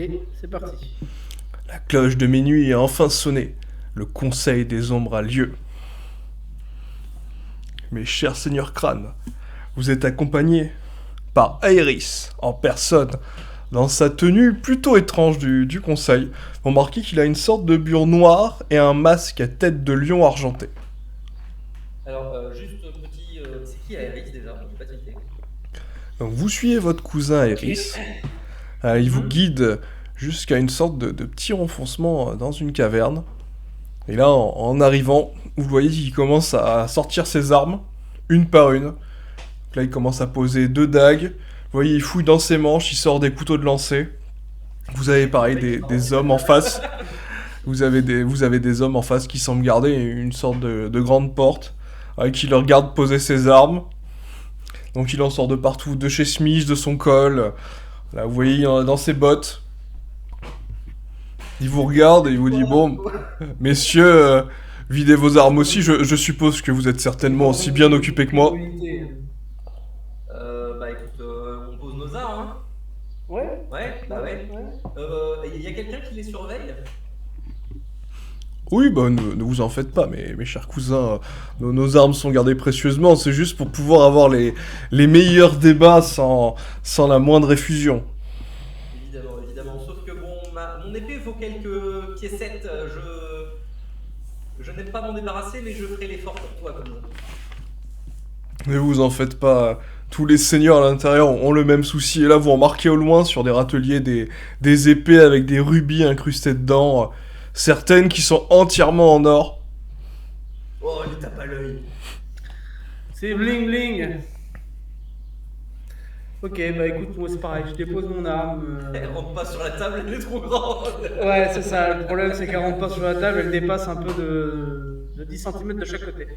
activité, c'est parti. La cloche de minuit a enfin sonné. Le conseil des ombres a lieu. Mes chers seigneurs crânes, vous êtes accompagnés par Aéris en personne. Dans sa tenue plutôt étrange du conseil, vous remarquez qu'il a une sorte de bure noire et un masque à tête de lion argenté. Alors, juste petit. C'est qui Aéris déjà? Je pas cité. Donc vous suivez votre cousin Aéris. Il vous guide jusqu'à une sorte de petit renfoncement dans une caverne. Et là, en arrivant, vous voyez qu'il commence à sortir ses armes, une par une. Donc là, il commence à poser deux dagues. Vous voyez, il fouille dans ses manches, il sort des couteaux de lancer. Vous avez pareil des hommes en face. Vous avez des hommes en face qui semblent garder une sorte de grande porte, qui le regardent poser ses armes. Donc il en sort de partout, de chez Smith, de son col. Là, vous voyez, il en a dans ses bottes. Il vous regarde et il vous dit, bon, messieurs, videz vos armes aussi. Je suppose que vous êtes certainement aussi bien occupés que moi. Bah écoute, on pose nos armes, hein. Ouais. Ouais, bah ouais. Y a quelqu'un qui les surveille? Oui, bah ne vous en faites pas, mes chers cousins. Nos armes sont gardées précieusement. C'est juste pour pouvoir avoir les meilleurs débats sans la moindre effusion. Évidemment, évidemment. Sauf que bon, mon épée vaut quelques piécettes. Je n'aime pas m'en débarrasser, mais je ferai l'effort pour toi comme ça. Ne vous en faites pas. Tous les seigneurs à l'intérieur ont le même souci. Et là, vous remarquez au loin sur des râteliers des épées avec des rubis incrustés dedans. Certaines qui sont entièrement en or. Oh, lui tape à l'œil. C'est bling bling. Ok, bah écoute, moi c'est pareil, je dépose mon arme. Elle rentre pas sur la table, elle est trop grande. Ouais, c'est ça, le problème c'est qu'elle rentre pas sur la table, elle dépasse un peu de 10 cm de chaque côté.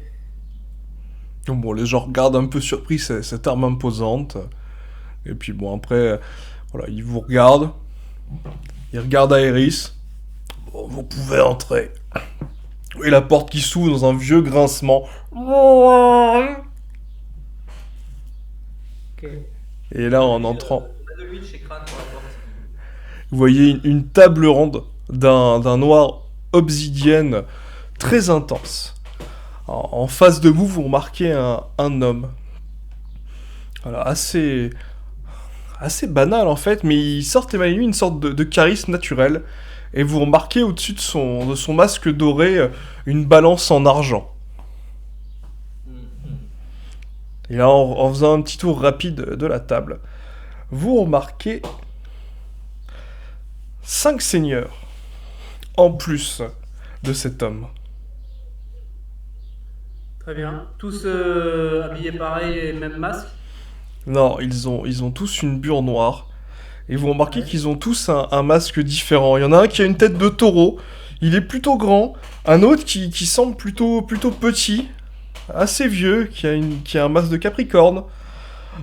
Donc bon, les gens regardent un peu surpris cette arme imposante. Et puis bon, après, voilà, ils vous regardent. Ils regardent Aéris. Bon, vous pouvez entrer. Et la porte qui s'ouvre dans un vieux grincement. Ok. Et là, en entrant, On a de l'huile chez Crane sur la porte. vous voyez une table ronde d'un noir obsidienne très intense. En face de vous, vous remarquez un homme. Voilà, assez banal en fait, mais il sort émaillé une sorte de charisme naturel. Et vous remarquez au-dessus de son masque doré une balance en argent. Et là, en faisant un petit tour rapide de la table, vous remarquez 5 seigneurs en plus de cet homme. Très bien. Tous habillés pareil et même masque. Non, ils ont tous une bure noire. Et vous remarquez Ouais. qu'ils ont tous un masque différent. Il y en a un qui a une tête de taureau. Il est plutôt grand. Un autre qui semble plutôt petit. Assez vieux. Qui a un masque de capricorne.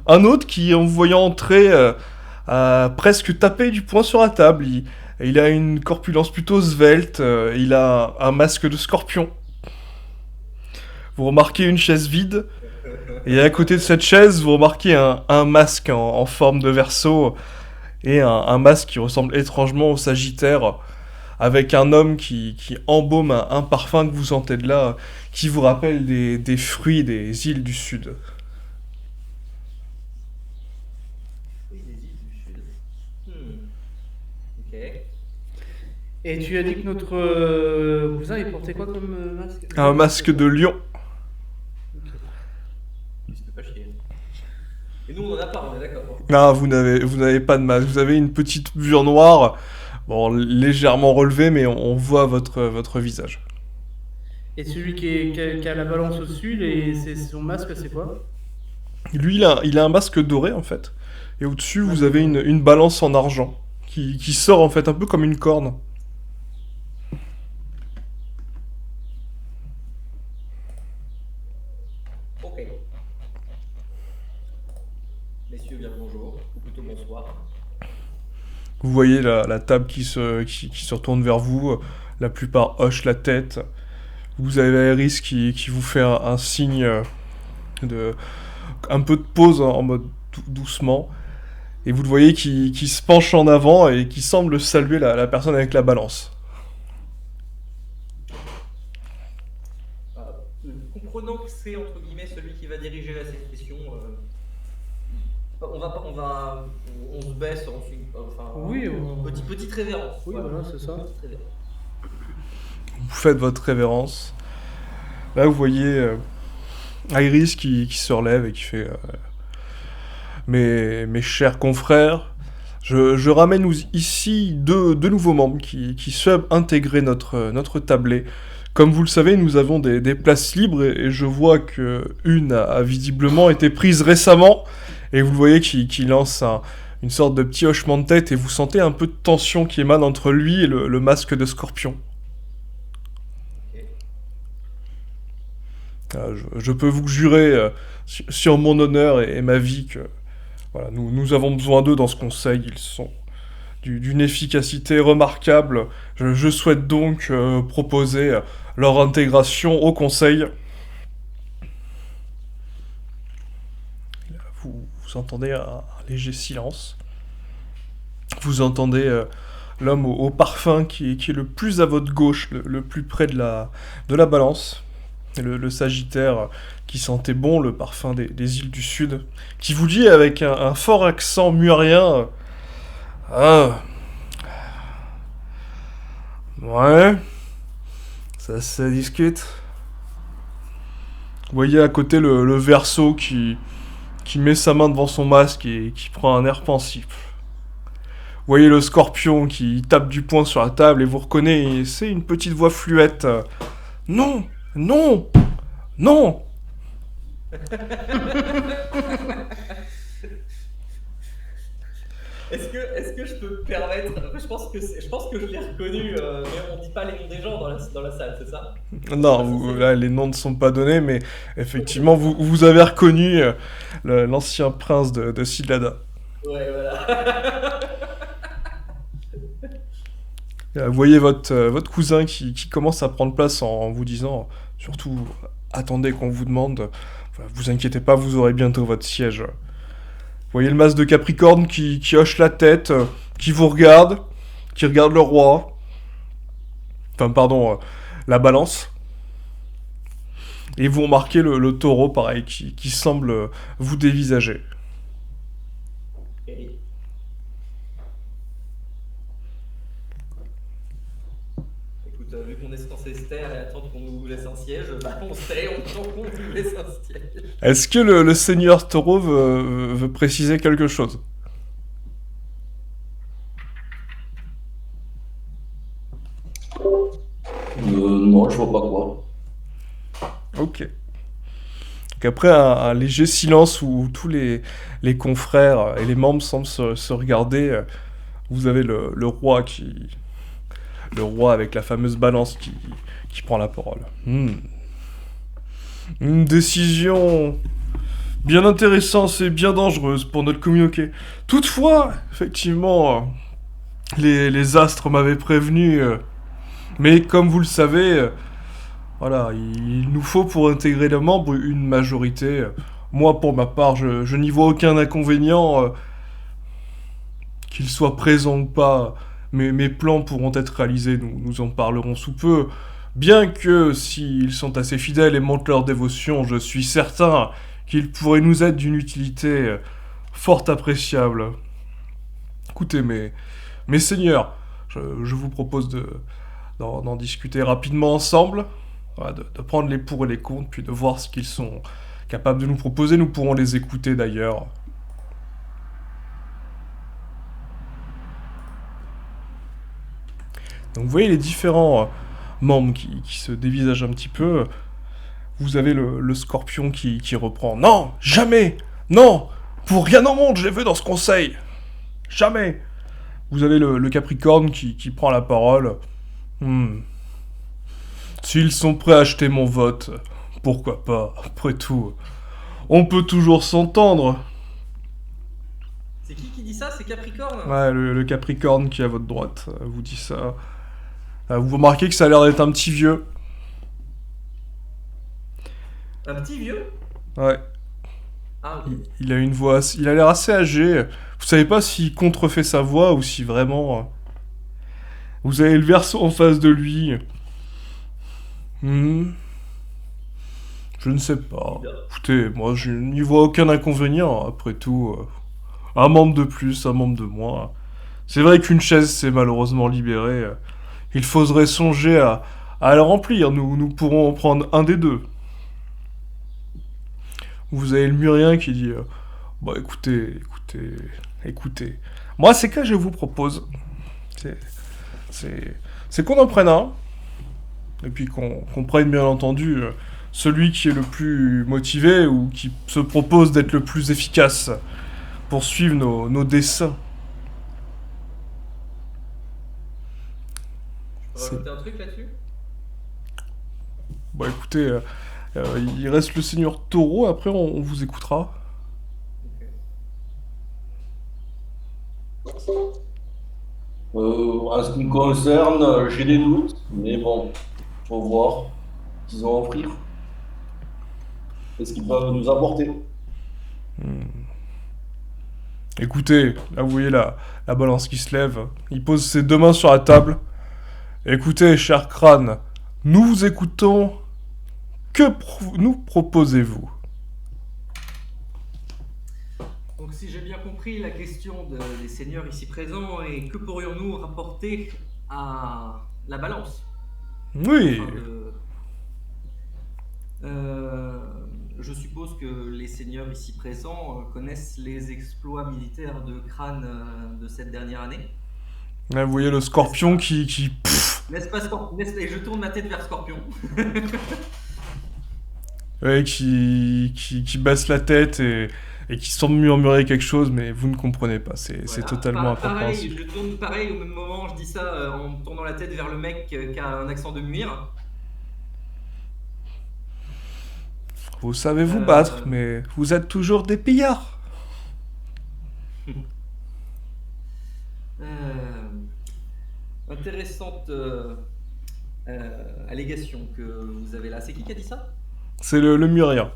Un autre qui, en vous voyant entrer, a presque tapé du poing sur la table. Il a une corpulence plutôt svelte. Il a un masque de scorpion. Vous remarquez une chaise vide. Et à côté de cette chaise, vous remarquez un masque en forme de verso. Et un masque qui ressemble étrangement au Sagittaire, avec un homme qui embaume un parfum que vous sentez de là, qui vous rappelle des fruits des îles du Sud. Oui, des îles du Sud. Ok. Et tu as dit que notre cousin il portait quoi comme masque? Un masque de lion. Il se fait pas chier. Et nous, on en a pas, on est d'accord. Ah, vous n'avez pas de masque. Vous avez une petite bure noire, bon, légèrement relevée, mais on voit votre visage. Et celui qui a la balance au-dessus, son masque c'est quoi? Lui, il a un masque doré, en fait. Et au-dessus, vous Masque avez doré. une balance en argent, qui sort, en fait, un peu comme une corne. Ok. Messieurs, bien le bonjour, ou plutôt bonsoir. Vous voyez la table qui se retourne vers vous. La plupart hochent la tête. Vous avez Aéris qui vous fait un signe de un peu de pause en mode doucement. Et vous le voyez qui se penche en avant et qui semble saluer la personne avec la balance. Comprenant que c'est entre guillemets celui qui va diriger la session, on se baisse, Oui, petite révérence. Oui, voilà, c'est ça. Petite révérence. Vous faites votre révérence. Là, vous voyez Iris qui se relève et qui fait mes chers confrères, je ramène ici deux nouveaux membres qui souhaitent intégrer notre tablée. Comme vous le savez, nous avons des places libres et je vois qu'une a visiblement été prise récemment. Et vous le voyez qui lance une sorte de petit hochement de tête et vous sentez un peu de tension qui émane entre lui et le masque de scorpion. Je peux vous jurer sur mon honneur et ma vie que voilà, nous avons besoin d'eux dans ce conseil. Ils sont d'une efficacité remarquable. Je souhaite donc proposer leur intégration au conseil. Vous entendez un léger silence. Vous entendez l'homme au parfum qui est le plus à votre gauche, le plus près de la balance. Le Sagittaire qui sentait bon le parfum des îles du Sud, qui vous dit avec un fort accent murien Ah. Ouais. Ça discute. Vous voyez à côté le Verseau qui met sa main devant son masque et qui prend un air pensif. Vous voyez le Scorpion qui tape du poing sur la table et vous reconnaît, c'est une petite voix fluette. Non, non, non. Est-ce que je peux me permettre? Je pense que je l'ai reconnu, mais on dit pas les noms des gens dans la salle, c'est ça? Non, là, les noms ne sont pas donnés, mais effectivement, vous avez reconnu l'ancien prince de Sidlada. Ouais, voilà. Vous voyez votre cousin qui commence à prendre place en vous disant, surtout, attendez qu'on vous demande, enfin, vous inquiétez pas, vous aurez bientôt votre siège. Vous voyez le masque de Capricorne qui hoche la tête, qui vous regarde, qui regarde le roi. Enfin, pardon, la balance. Et vous remarquez le taureau, pareil, qui semble vous dévisager. Okay. Écoute, vu qu'on est censé se taire et attendre qu'on nous laisse un siège, bah on se tait, on attend qu'on nous laisse un siège. Est-ce que le seigneur taureau veut préciser quelque chose? Non, je vois pas quoi. Ok. Donc après un léger silence où tous les confrères et les membres semblent se regarder, vous avez le roi le roi avec la fameuse balance qui prend la parole. Une décision bien intéressante et bien dangereuse pour notre communauté. Toutefois, effectivement, les astres m'avaient prévenu, mais comme vous le savez, voilà, il nous faut pour intégrer les membres une majorité. Moi, pour ma part, je n'y vois aucun inconvénient, qu'ils soient présents ou pas. Mes plans pourront être réalisés, nous en parlerons sous peu. Bien que, s'ils sont assez fidèles et montrent leur dévotion, je suis certain qu'ils pourraient nous être d'une utilité fort appréciable. Écoutez, mes seigneurs, je vous propose d'en discuter rapidement ensemble, voilà, de prendre les pour et les contre, puis de voir ce qu'ils sont capables de nous proposer. Nous pourrons les écouter d'ailleurs. Donc vous voyez les différents membres qui se dévisagent un petit peu. Vous avez le Scorpion qui reprend. Non, jamais, non, pour rien au monde je les veux dans ce conseil. Jamais. Vous avez le Capricorne qui prend la parole. S'ils sont prêts à acheter mon vote, pourquoi pas, après tout. On peut toujours s'entendre. C'est qui dit ça? C'est Capricorne? Ouais, le Capricorne qui est à votre droite vous dit ça. Vous remarquez que ça a l'air d'être un petit vieux. Un petit vieux? Ouais. Ah, ok. Il a une voix, il a l'air assez âgé. Vous savez pas s'il contrefait sa voix ou si vraiment vous avez le verso en face de lui. Hmm, je ne sais pas. Bizarre. Écoutez, moi je n'y vois aucun inconvénient. Après tout, un membre de plus, un membre de moins. C'est vrai qu'une chaise s'est malheureusement libérée. Il faudrait songer à la remplir. Nous pourrons en prendre un des deux. Vous avez le murien qui dit bah écoutez. Moi, c'est que je vous propose. C'est c'est qu'on en prenne un. Et puis qu'on prenne bien entendu celui qui est le plus motivé ou qui se propose d'être le plus efficace pour suivre nos desseins. Je peux C'est- rajouter un truc là-dessus? Bah écoutez, il reste le seigneur Taureau, après on vous écoutera. Ok. En ce qui me concerne, j'ai des doutes, mais bon, faut voir ce qu'ils ont à offrir et ce qu'ils peuvent nous apporter. Écoutez, là vous voyez la balance qui se lève. Il pose ses deux mains sur la table. Écoutez, cher crâne, nous vous écoutons. Nous proposez-vous? Donc, si j'ai bien compris, la question des seigneurs ici présents est que pourrions-nous rapporter à la balance Oui, afin de... Euh, je suppose que les seigneurs ici présents connaissent les exploits militaires de Crâne de cette dernière année. là vous voyez le scorpion N'est-ce pas, Et je tourne ma tête vers Scorpion. ouais, qui baisse la tête et qui semble murmurer quelque chose, mais vous ne comprenez pas. C'est Voilà. totalement Pareil, incompréhensible. je tourne pareil au même moment, je dis ça en tournant la tête vers le mec qui a un accent de muir. Vous savez vous Euh, battre, mais vous êtes toujours des pillards. euh, Intéressante allégation que vous avez là. C'est qui a dit ça? C'est le murien.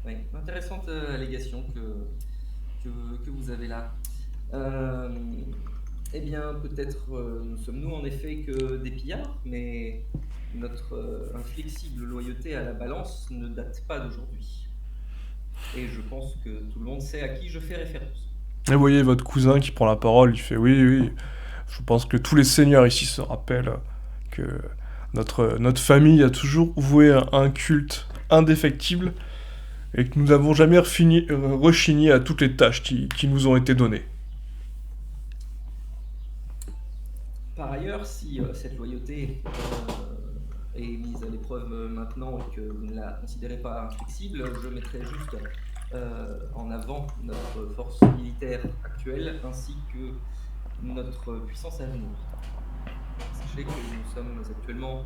Oui, intéressante allégation que vous avez là. Euh, eh bien, peut-être nous sommes-nous en effet que des pillards, mais notre inflexible loyauté à la balance ne date pas d'aujourd'hui. Et je pense que tout le monde sait à qui je fais référence. Et vous voyez votre cousin qui prend la parole, il fait oui. Je pense que tous les seigneurs ici se rappellent que notre famille a toujours voué un culte indéfectible et que nous n'avons jamais rechigné à toutes les tâches qui nous ont été données. Par ailleurs, si cette loyauté est mise à l'épreuve maintenant et que vous ne la considérez pas inflexible, je mettrai juste en avant notre force militaire actuelle ainsi que notre puissance à venir. Sachez que nous sommes actuellement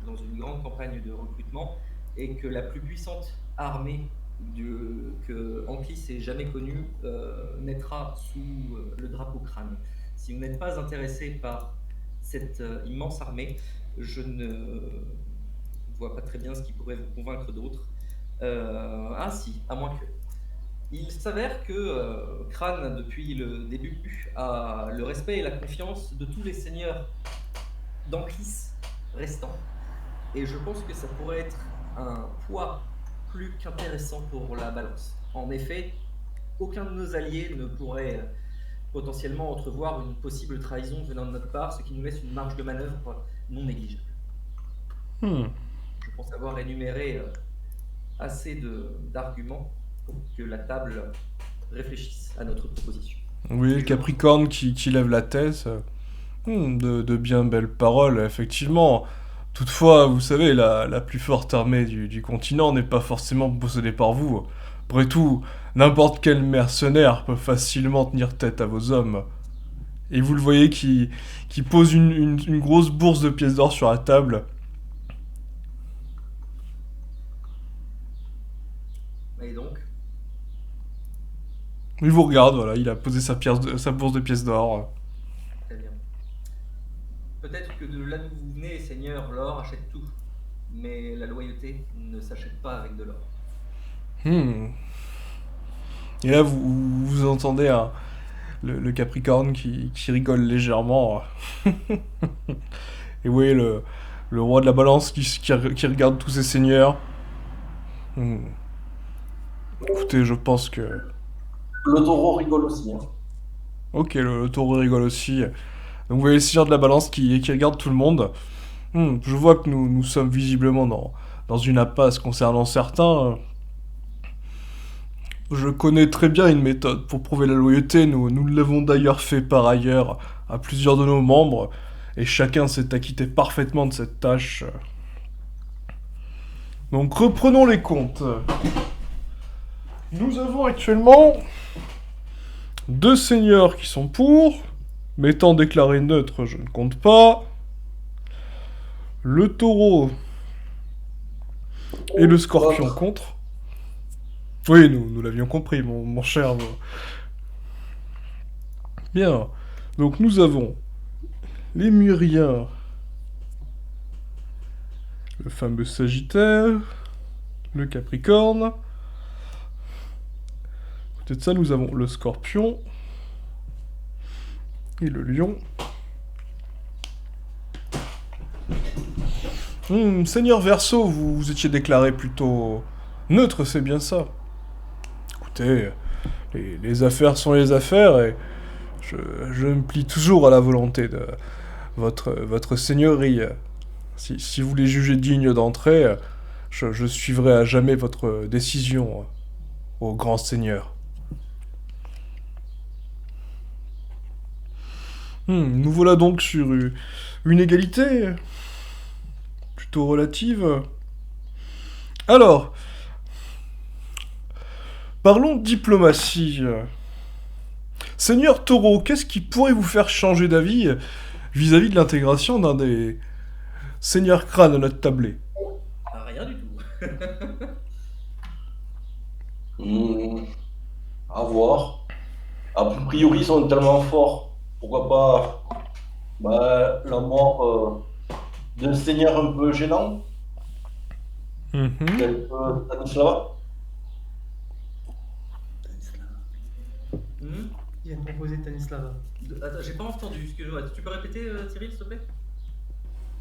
dans une grande campagne de recrutement et que la plus puissante armée que Anklis ait jamais connue naîtra sous le drapeau Crâne. Si vous n'êtes pas intéressé par cette immense armée, je ne vois pas très bien ce qui pourrait vous convaincre d'autres. Ah si, à moins que. Il s'avère que Crâne, depuis le début, a le respect et la confiance de tous les seigneurs d'Anklis restants. Et je pense que ça pourrait être un poids plus qu'intéressant pour la balance. En effet, aucun de nos alliés ne pourrait potentiellement entrevoir une possible trahison venant de notre part, ce qui nous laisse une marge de manœuvre non négligeable. Hmm. Je pense avoir énuméré assez d'arguments pour que la table réfléchisse à notre proposition. Oui, le Capricorne qui lève la tête. De bien belles paroles, effectivement. Toutefois, vous savez, la plus forte armée du continent n'est pas forcément possédée par vous. Après tout, n'importe quel mercenaire peut facilement tenir tête à vos hommes. Et vous le voyez qui pose une grosse bourse de pièces d'or sur la table. Et donc, Il vous regarde, voilà, il a posé sa bourse de pièces d'or. très bien. Peut-être que de là d'où vous venez, Seigneur, l'or achète tout. Mais la loyauté ne s'achète pas avec de l'or. Hmm. Et là, vous entendez le Capricorne qui rigole légèrement. Et vous voyez le roi de la balance qui regarde tous ses seigneurs. Écoutez, je pense que... Le taureau rigole aussi. Hein. Ok, le taureau rigole aussi. Donc vous voyez le seigneur de la balance qui regarde tout le monde. Je vois que nous sommes visiblement dans une impasse concernant certains. Je connais très bien une méthode pour prouver la loyauté. Nous l'avons d'ailleurs fait par ailleurs à plusieurs de nos membres. Et chacun s'est acquitté parfaitement de cette tâche. Donc reprenons les comptes. Nous avons actuellement 2 seigneurs qui sont pour. M'étant déclaré neutre, je ne compte pas. Le taureau et le scorpion contre. Oui, nous l'avions compris, mon cher. Bien. Donc nous avons les Muriens, le fameux Sagittaire, le Capricorne. À côté de ça, nous avons le Scorpion et le Lion. Seigneur Verseau, vous étiez déclaré plutôt neutre, c'est bien ça. Écoutez, les affaires sont les affaires et je me plie toujours à la volonté de votre seigneurie. Si vous les jugez dignes d'entrer, je suivrai à jamais votre décision, au grand seigneur. Nous voilà donc sur une égalité plutôt relative. Alors, parlons diplomatie. Seigneur Taureau, qu'est-ce qui pourrait vous faire changer d'avis vis-à-vis de l'intégration d'un des seigneurs crânes à notre tablé? Rien du tout. À voir. A priori, ils sont tellement forts. Pourquoi pas la mort d'un seigneur un peu gênant, tel que Stanislava. Il a proposé Stanislava. Attends, j'ai pas entendu, excuse-moi. Tu peux répéter, Cyril, s'il te plaît?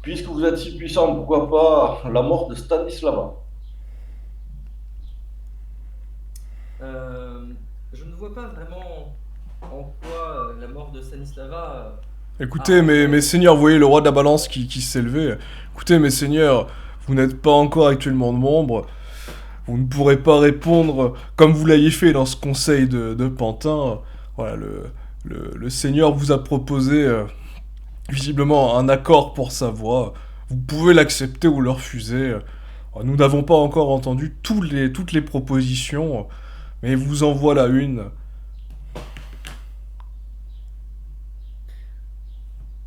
Puisque vous êtes si puissant, pourquoi pas la mort de Stanislava? Je ne vois pas vraiment en quoi la mort de Stanislava... Écoutez, mes seigneurs, vous voyez le roi de la balance qui s'est levé. Écoutez, mes seigneurs, vous n'êtes pas encore actuellement de membre. Vous ne pourrez pas répondre comme vous l'ayez fait dans ce conseil de Pantin. Voilà, le seigneur vous a proposé visiblement un accord pour sa voix. Vous pouvez l'accepter ou le refuser. Nous n'avons pas encore entendu toutes les propositions, mais vous en voilà une.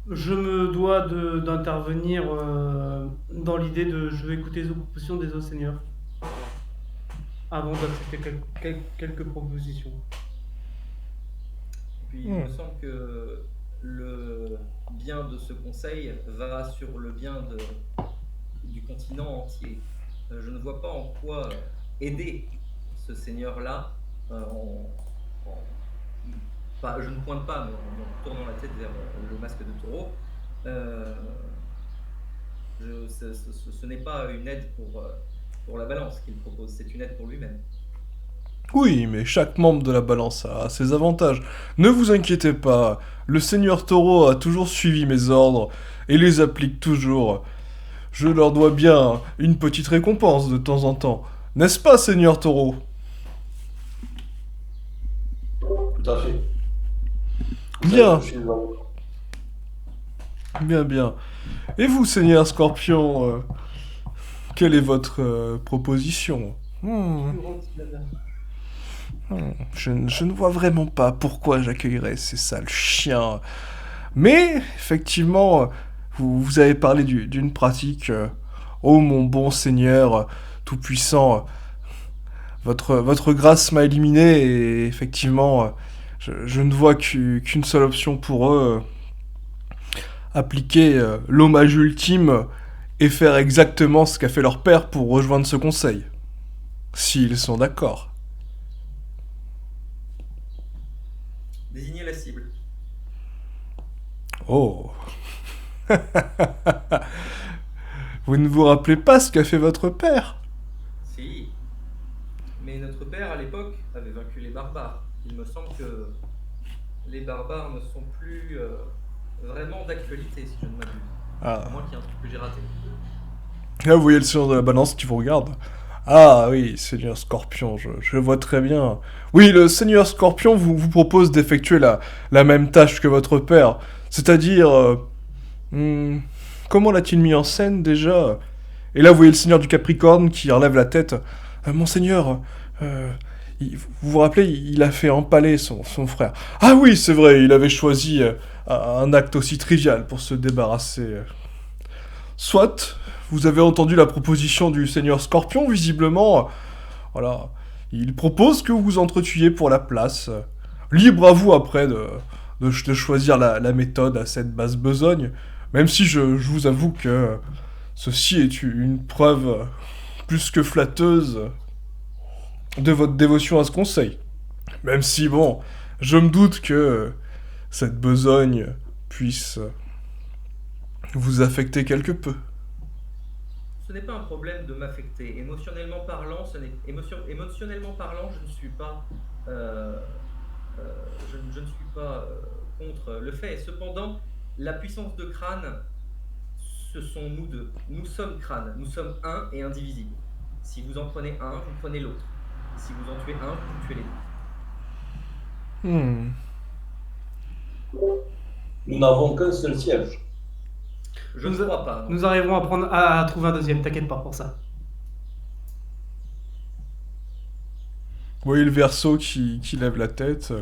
Je me dois d'intervenir dans l'idée de je vais écouter les propositions des autres seigneurs avant d'accepter quelques propositions. Puis il me semble que le bien de ce conseil va sur le bien du continent entier. Je ne vois pas en quoi aider ce seigneur-là je ne pointe pas, mais en tournant la tête vers le masque de taureau. Ce n'est pas une aide pour la balance qu'il propose, c'est une aide pour lui-même. Oui, mais chaque membre de la balance a ses avantages. Ne vous inquiétez pas, le seigneur Taureau a toujours suivi mes ordres et les applique toujours. Je leur dois bien une petite récompense de temps en temps. N'est-ce pas, seigneur Taureau? Tout à fait. Bien. Bien. Et vous, seigneur Scorpion, quelle est votre proposition? Je ne vois vraiment pas pourquoi j'accueillerais ces sales chiens. Mais, effectivement, vous avez parlé d'une pratique. Oh, mon bon seigneur, tout-puissant, votre grâce m'a éliminé et effectivement, je ne vois qu'une seule option pour eux. Appliquer l'hommage ultime et faire exactement ce qu'a fait leur père pour rejoindre ce conseil. S'ils sont d'accord. Désignez la cible. Oh. Vous ne vous rappelez pas ce qu'a fait votre père? Si. Mais notre père, à l'époque, avait vaincu les barbares. Il me semble que les barbares ne sont plus vraiment d'actualité, si je ne m'abuse. Ah. À moins qu'il y ait un truc que j'ai raté. Là, vous voyez le seigneur de la balance qui vous regarde. Ah oui, seigneur Scorpion, je vois très bien. Oui, le seigneur Scorpion vous propose d'effectuer la même tâche que votre père. C'est-à-dire... comment l'a-t-il mis en scène déjà? Et là, vous voyez le seigneur du Capricorne qui relève la tête. Monseigneur, vous vous rappelez, il a fait empaler son frère. Ah oui, c'est vrai, il avait choisi un acte aussi trivial pour se débarrasser. Soit, vous avez entendu la proposition du seigneur Scorpion, visiblement. Voilà, il propose que vous vous entretuiez pour la place. Libre à vous après de choisir la méthode à cette basse besogne. Même si je vous avoue que ceci est une preuve plus que flatteuse de votre dévotion à ce conseil. Même si, bon, je me doute que cette besogne puisse vous affecter quelque peu. Ce n'est pas un problème de m'affecter. Émotionnellement parlant, émotionnellement parlant, je ne suis pas, je ne suis pas contre le fait. Cependant, la puissance de Crâne, ce sont nous deux. Nous sommes Crâne. Nous sommes un et indivisibles. Si vous en prenez un, vous prenez l'autre. Si vous en tuez un, vous tuez les deux. Nous n'avons qu'un seul siège. Je ne crois pas. Non. Nous arriverons à trouver un deuxième, t'inquiète pas pour ça. Vous voyez le verso qui lève la tête.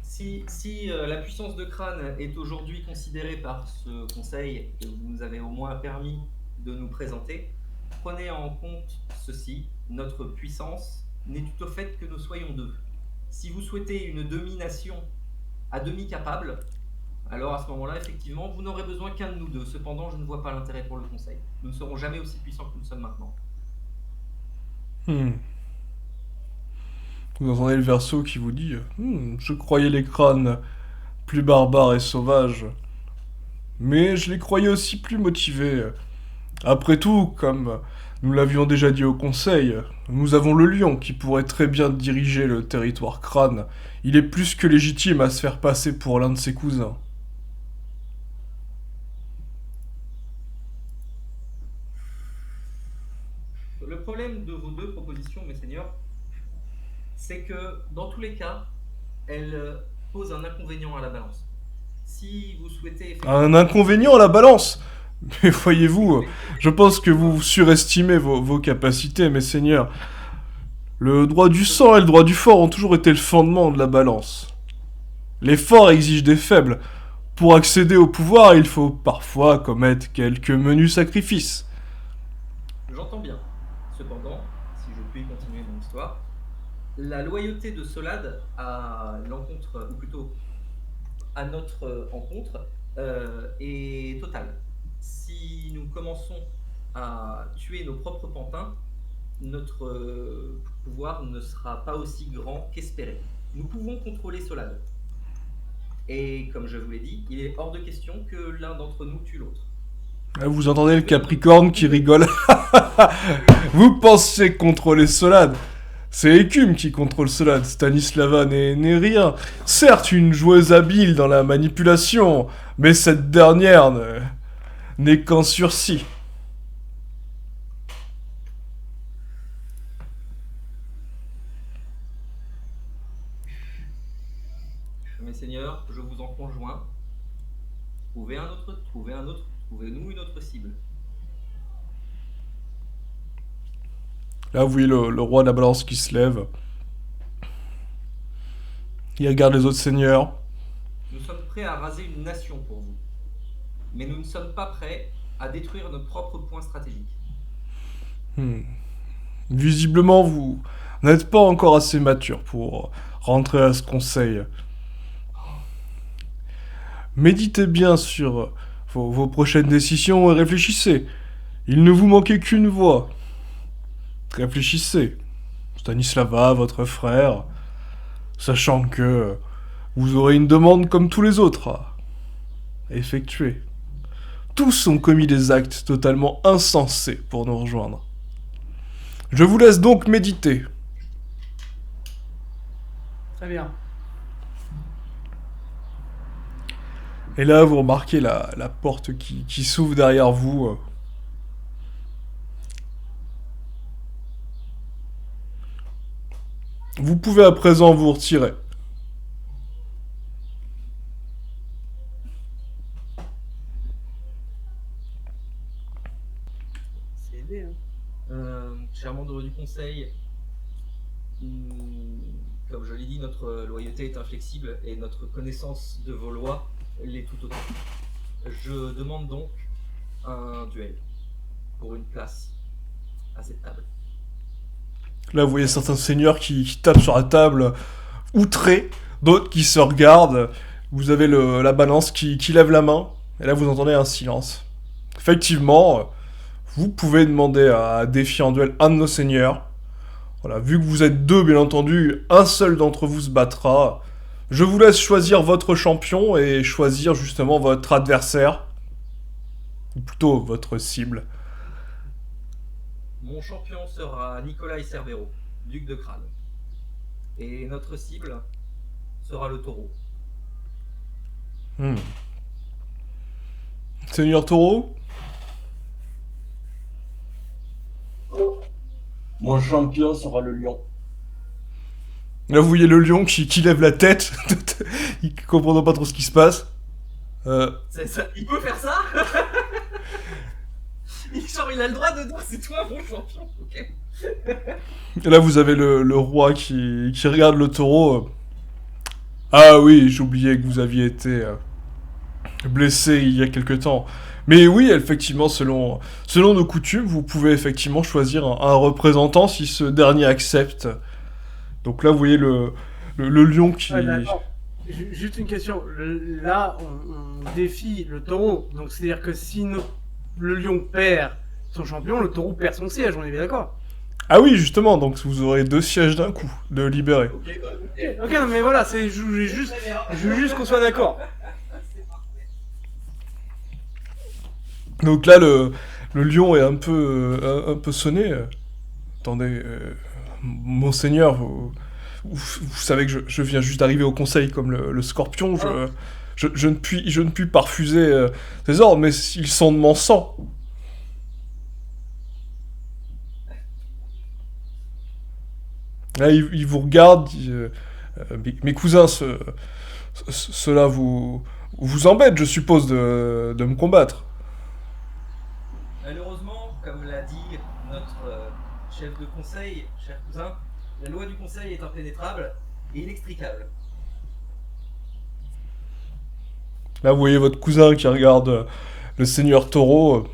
Si la puissance de Crâne est aujourd'hui considérée par ce conseil que vous nous avez au moins permis de nous présenter, prenez en compte ceci, notre puissance n'est tout au fait que nous soyons deux. Si vous souhaitez une domination à demi capable, alors à ce moment-là, effectivement, vous n'aurez besoin qu'un de nous deux. Cependant, je ne vois pas l'intérêt pour le conseil. Nous ne serons jamais aussi puissants que nous sommes maintenant. Vous entendez le verso qui vous dit je croyais les crânes plus barbares et sauvages, mais je les croyais aussi plus motivés. Après tout, comme nous l'avions déjà dit au conseil, nous avons le lion qui pourrait très bien diriger le territoire crâne. Il est plus que légitime à se faire passer pour l'un de ses cousins. Le problème de vos deux propositions, mes seigneurs, c'est que dans tous les cas, elles posent un inconvénient à la balance. Si vous souhaitez... Un inconvénient à la balance? Mais voyez-vous, je pense que vous surestimez vos capacités, mes seigneurs. Le droit du sang et le droit du fort ont toujours été le fondement de la balance. Les forts exigent des faibles. Pour accéder au pouvoir, il faut parfois commettre quelques menus sacrifices. J'entends bien. Cependant, si je puis continuer mon histoire, la loyauté de Solade à l'encontre, ou plutôt à notre encontre, est totale. Si nous commençons à tuer nos propres pantins, notre pouvoir ne sera pas aussi grand qu'espéré. Nous pouvons contrôler Solade. Et comme je vous l'ai dit, il est hors de question que l'un d'entre nous tue l'autre. Vous entendez le Capricorne qui rigole. Vous pensez contrôler Solade? C'est Écume qui contrôle Solade. Stanislava n'est rien. Certes, une joueuse habile dans la manipulation, mais cette dernière n'est qu'en sursis. Mes seigneurs, je vous en conjoins. Trouvez un autre, trouvez-nous une autre cible. Là, vous voyez le roi de la balance qui se lève. Il regarde les autres seigneurs. Nous sommes prêts à raser une nation pour vous. Mais nous ne sommes pas prêts à détruire nos propres points stratégiques. Visiblement, vous n'êtes pas encore assez mature pour rentrer à ce conseil. Méditez bien sur vos prochaines décisions et réfléchissez. Il ne vous manquait qu'une voie. Réfléchissez. Stanislava, votre frère, sachant que vous aurez une demande comme tous les autres à effectuer. Tous ont commis des actes totalement insensés pour nous rejoindre. Je vous laisse donc méditer. Très bien. Et là, vous remarquez la porte qui s'ouvre derrière vous. Vous pouvez à présent vous retirer. C'est aidé, hein. Cher membre du conseil, comme je l'ai dit, notre loyauté est inflexible et notre connaissance de vos lois l'est tout autant. Je demande donc un duel pour une place à cette table. Là, vous voyez certains seigneurs qui tapent sur la table, outrés, d'autres qui se regardent. Vous avez la balance qui lève la main, et là, vous entendez un silence. Effectivement, vous pouvez demander à défier en duel un de nos seigneurs. Voilà, vu que vous êtes deux, bien entendu, un seul d'entre vous se battra. Je vous laisse choisir votre champion et choisir justement votre adversaire. Ou plutôt votre cible. Mon champion sera Nikolai Cerbero, duc de Crâne. Et notre cible sera le taureau. Seigneur Taureau? Mon champion sera le lion. Là, vous voyez le lion qui lève la tête, il comprend pas trop ce qui se passe. Il peut faire ça? Genre, il a le droit de dire c'est toi mon champion, ok? Et là, vous avez le roi qui regarde le taureau. Ah oui, j'oubliais que vous aviez été blessé il y a quelque temps. Mais oui, effectivement, selon nos coutumes, vous pouvez effectivement choisir un représentant si ce dernier accepte. Donc là, vous voyez le lion qui... Ouais, d'accord. Juste une question. Là, on défie le taureau. Donc, c'est-à-dire que si le lion perd son champion, le taureau perd son siège, on est bien d'accord? Ah oui, justement, donc vous aurez 2 sièges d'un coup, de libérer. Ok, non, mais voilà, je veux juste qu'on soit d'accord. Donc là, le lion est un peu sonné. Attendez, monseigneur, vous savez que je viens juste d'arriver au conseil comme le scorpion. Je ne puis pas refuser ces ordres, mais ils sont de mon sang. Là, il vous regarde. Mes cousins, cela vous embête, je suppose, de me combattre. Malheureusement, comme l'a dit notre chef de conseil, cher cousin, la loi du conseil est impénétrable et inextricable. Là, vous voyez votre cousin qui regarde le seigneur Taureau.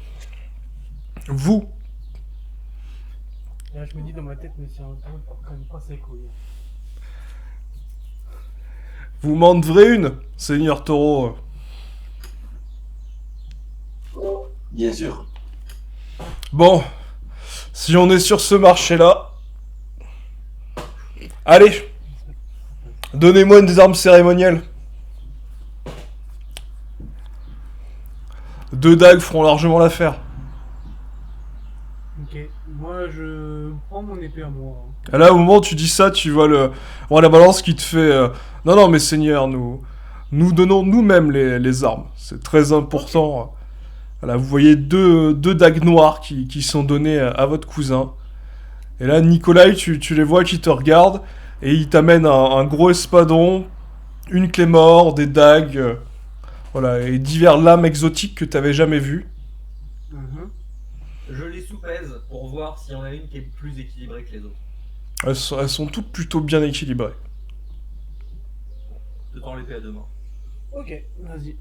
Vous, Là, je me dis dans ma tête, mais c'est un peu quand même pas ses couilles. vous m'en devrez une, seigneur Taureau. Bien sûr. Bon, si on est sur ce marché-là, allez, donnez-moi une des armes cérémonielles. 2 dagues feront largement l'affaire. Ok, moi je prends mon épée à moi. Et là, au moment où tu dis ça, tu vois la balance qui te fait... non, non, mais seigneur, nous donnons nous-mêmes les armes. C'est très important. Voilà, vous voyez deux dagues noires qui sont données à votre cousin. Et là, Nikolai, tu les vois qui te regardent, et il t'amène un gros espadon, une clé mort, des dagues, voilà, et divers lames exotiques que tu n'avais jamais vues. Je les soupèse pour voir s'il y en a une qui est plus équilibrée que les autres. Elles sont toutes plutôt bien équilibrées. Je tends l'épée à 2 mains. Ok, vas-y.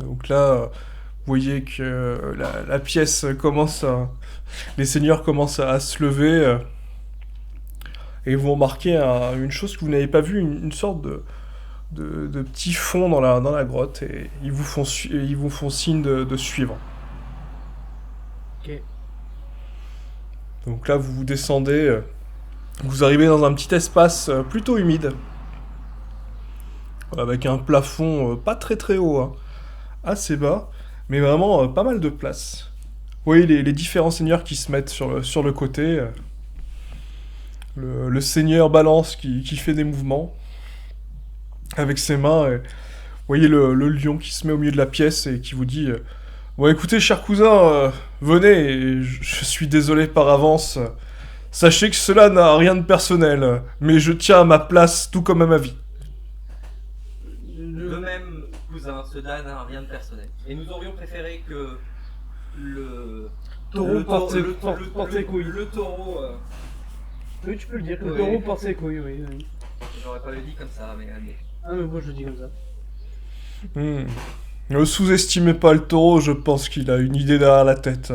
Donc là, vous voyez que la pièce commence à... Les seigneurs commencent à se lever. Et vous remarquez une chose que vous n'avez pas vue, une sorte de petit fond dans la grotte. Et ils vous font signe de suivre. Ok. Donc là, vous descendez. Vous arrivez dans un petit espace plutôt humide, avec un plafond pas très très haut, hein, assez bas, mais vraiment pas mal de place. Vous voyez les différents seigneurs qui se mettent sur le côté. Le seigneur balance qui fait des mouvements avec ses mains. Et vous voyez le lion qui se met au milieu de la pièce et qui vous dit bon, écoutez, cher cousin, venez, et je suis désolé par avance. Sachez que cela n'a rien de personnel, mais je tiens à ma place tout comme à ma vie. De même, cousin, cela n'a rien de personnel. Et nous aurions préféré que le Taureau porte ses couilles. le taureau. Oui, tu peux le dire, le Oui. taureau porte ses couilles, oui. J'aurais pas le dit comme ça, mais allez. Ah, mais moi je le dis comme ça. Ne sous-estimez pas le taureau, je pense qu'il a une idée derrière la tête.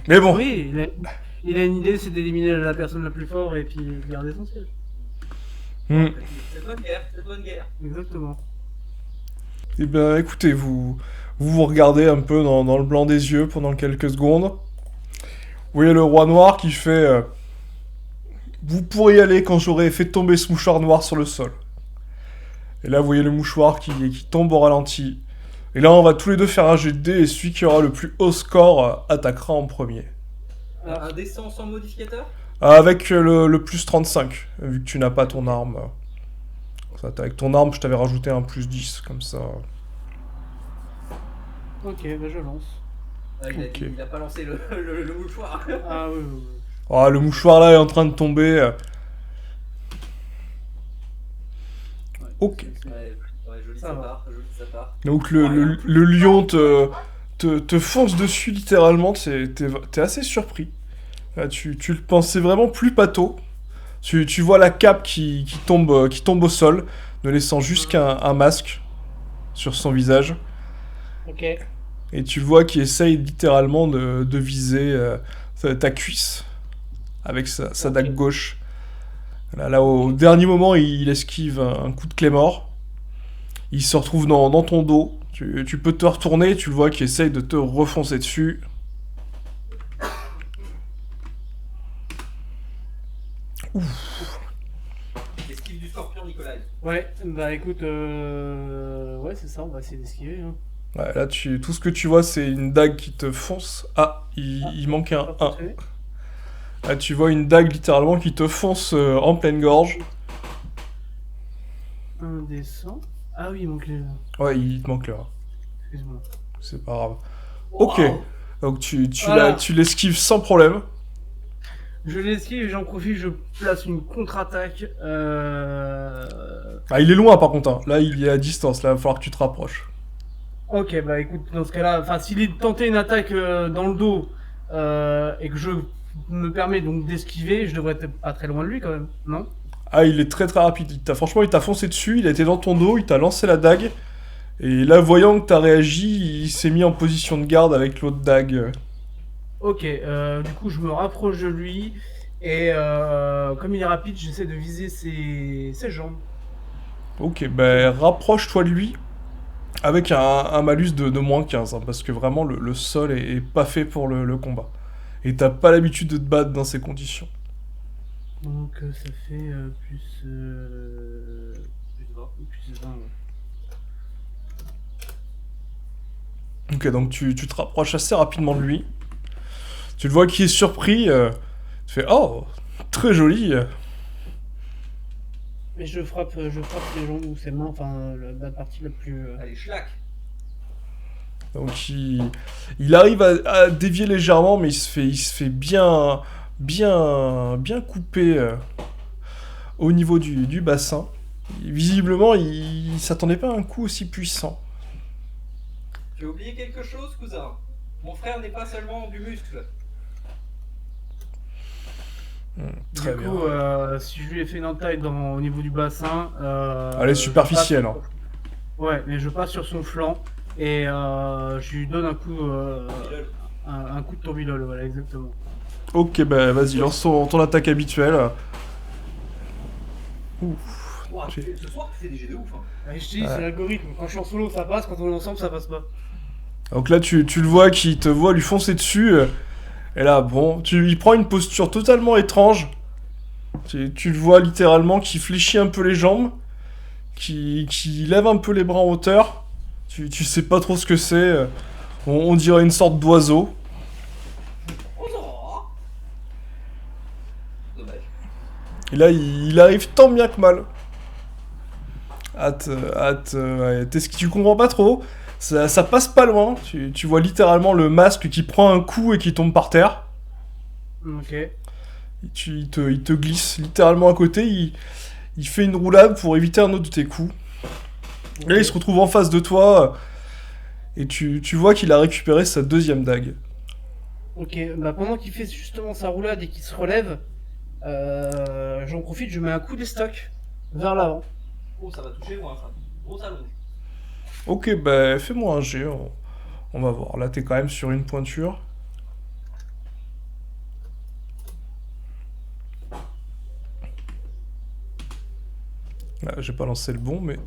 Mais bon, Oui, il a une idée, c'est d'éliminer la personne la plus forte et puis garder l'essentiel. C'est bonne guerre, c'est bonne guerre. Exactement. eh bien écoutez, vous regardez un peu dans le blanc des yeux pendant quelques secondes. Vous voyez le roi noir qui fait vous pourrez y aller quand j'aurai fait tomber ce mouchoir noir sur le sol. Et là, vous voyez le mouchoir qui tombe au ralenti. Et là, on va tous les deux faire un jet de dés et celui qui aura le plus haut score attaquera en premier. Un descend sans modificateur? Avec le plus 35, vu que tu n'as pas ton arme. Avec ton arme, je t'avais rajouté un plus 10, comme ça. Ok, bah je lance. Ok. Il a pas lancé le mouchoir. Ah oui, oui, oui. Ah, le mouchoir là est en train de tomber. Ouais, Ok. Ouais, joli Ça sa va. part, joli sa part. Donc le lion te fonce dessus littéralement, t'es assez surpris. Là, tu le pensais vraiment plus pâteau. Tu vois la cape qui tombe au sol, ne laissant juste qu'un masque sur son visage. Ok. Et tu le vois qui essaye littéralement de viser ta cuisse avec sa dague gauche. Là, au dernier moment, il esquive un coup de claymore. Il se retrouve dans ton dos. Tu peux te retourner, tu le vois qui essaye de te refoncer dessus. Esquive du scorpion, Nicolas. Ouais, bah écoute, ouais, c'est ça, on va essayer d'esquiver. Hein. Ouais, là, tout ce que tu vois, c'est une dague qui te fonce. Ah, il manque Ça un va 1. fonctionner. Là, tu vois une dague littéralement qui te fonce en pleine gorge. Un des 100. Ah oui, il manque les. Ouais, il te manque là. Excuse-moi. C'est pas grave. Ok. Wow. Donc tu Voilà. tu l'esquives sans problème. Je l'esquive et j'en profite, je place une contre-attaque. Ah, il est loin par contre. Hein. Là, il est à distance. Là, il va falloir que tu te rapproches. Ok, bah écoute, dans ce cas-là, enfin, s'il est tenté une attaque dans le dos et que je me permets donc d'esquiver, je devrais être pas très loin de lui quand même, non? Ah, il est très très rapide. Franchement, il t'a foncé dessus. Il a été dans ton dos. Il t'a lancé la dague. Et là, voyant que t'as réagi, il s'est mis en position de garde avec l'autre dague. Ok, du coup, je me rapproche de lui et comme il est rapide, j'essaie de viser ses jambes. Ok, ben rapproche-toi de lui. Avec un malus de moins 15, hein, parce que vraiment le sol est pas fait pour le combat. Et t'as pas l'habitude de te battre dans ces conditions. Donc ça fait plus 20. Plus 20, ouais. Ok, donc tu te rapproches assez rapidement de lui. Tu le vois qui est surpris. Tu fais oh, très joli. Et je frappe les jambes ou ses mains, enfin la partie la plus. Allez, schlack. Donc il arrive à dévier légèrement, mais il se fait bien couper au niveau du bassin. Visiblement, il s'attendait pas à un coup aussi puissant. Tu as oublié quelque chose, cousin? Mon frère n'est pas seulement du muscle. Très du bien. coup, si je lui ai fait une entaille au niveau du bassin. Elle est superficielle. Hein. Ouais, mais je passe sur son flanc et je lui donne un coup, un coup de tourbillol, voilà, exactement. Ok, bah vas-y, lance ton attaque habituelle. Ouf. Ouah, ce soir, tu fais des jets de ouf. Hein. Et je te dis, c'est l'algorithme. Quand je suis en solo, ça passe. Quand on est ensemble, ça passe pas. Donc là, tu le vois qui te voit lui foncer dessus. Et là, bon, il prend une posture totalement étrange. Tu le vois littéralement qui fléchit un peu les jambes, qui lève un peu les bras en hauteur. Tu sais pas trop ce que c'est. On dirait une sorte d'oiseau. Oh, dommage. Et là, il arrive tant bien que mal. Ouais, tu comprends pas trop. Ça passe pas loin. Tu vois littéralement le masque qui prend un coup et qui tombe par terre. Ok. Il te glisse littéralement à côté. Il fait une roulade pour éviter un autre de tes coups. Et là, il se retrouve en face de toi. Et tu vois qu'il a récupéré sa deuxième dague. Ok, bah pendant qu'il fait justement sa roulade et qu'il se relève, j'en profite, je mets un coup d'estoc vers l'avant. Oh, ça va toucher loin, ça. Grosse allonge. Ok, bah fais-moi un jet. On va voir. Là, t'es quand même sur une pointure. Ah, j'ai pas lancé le bon, mais...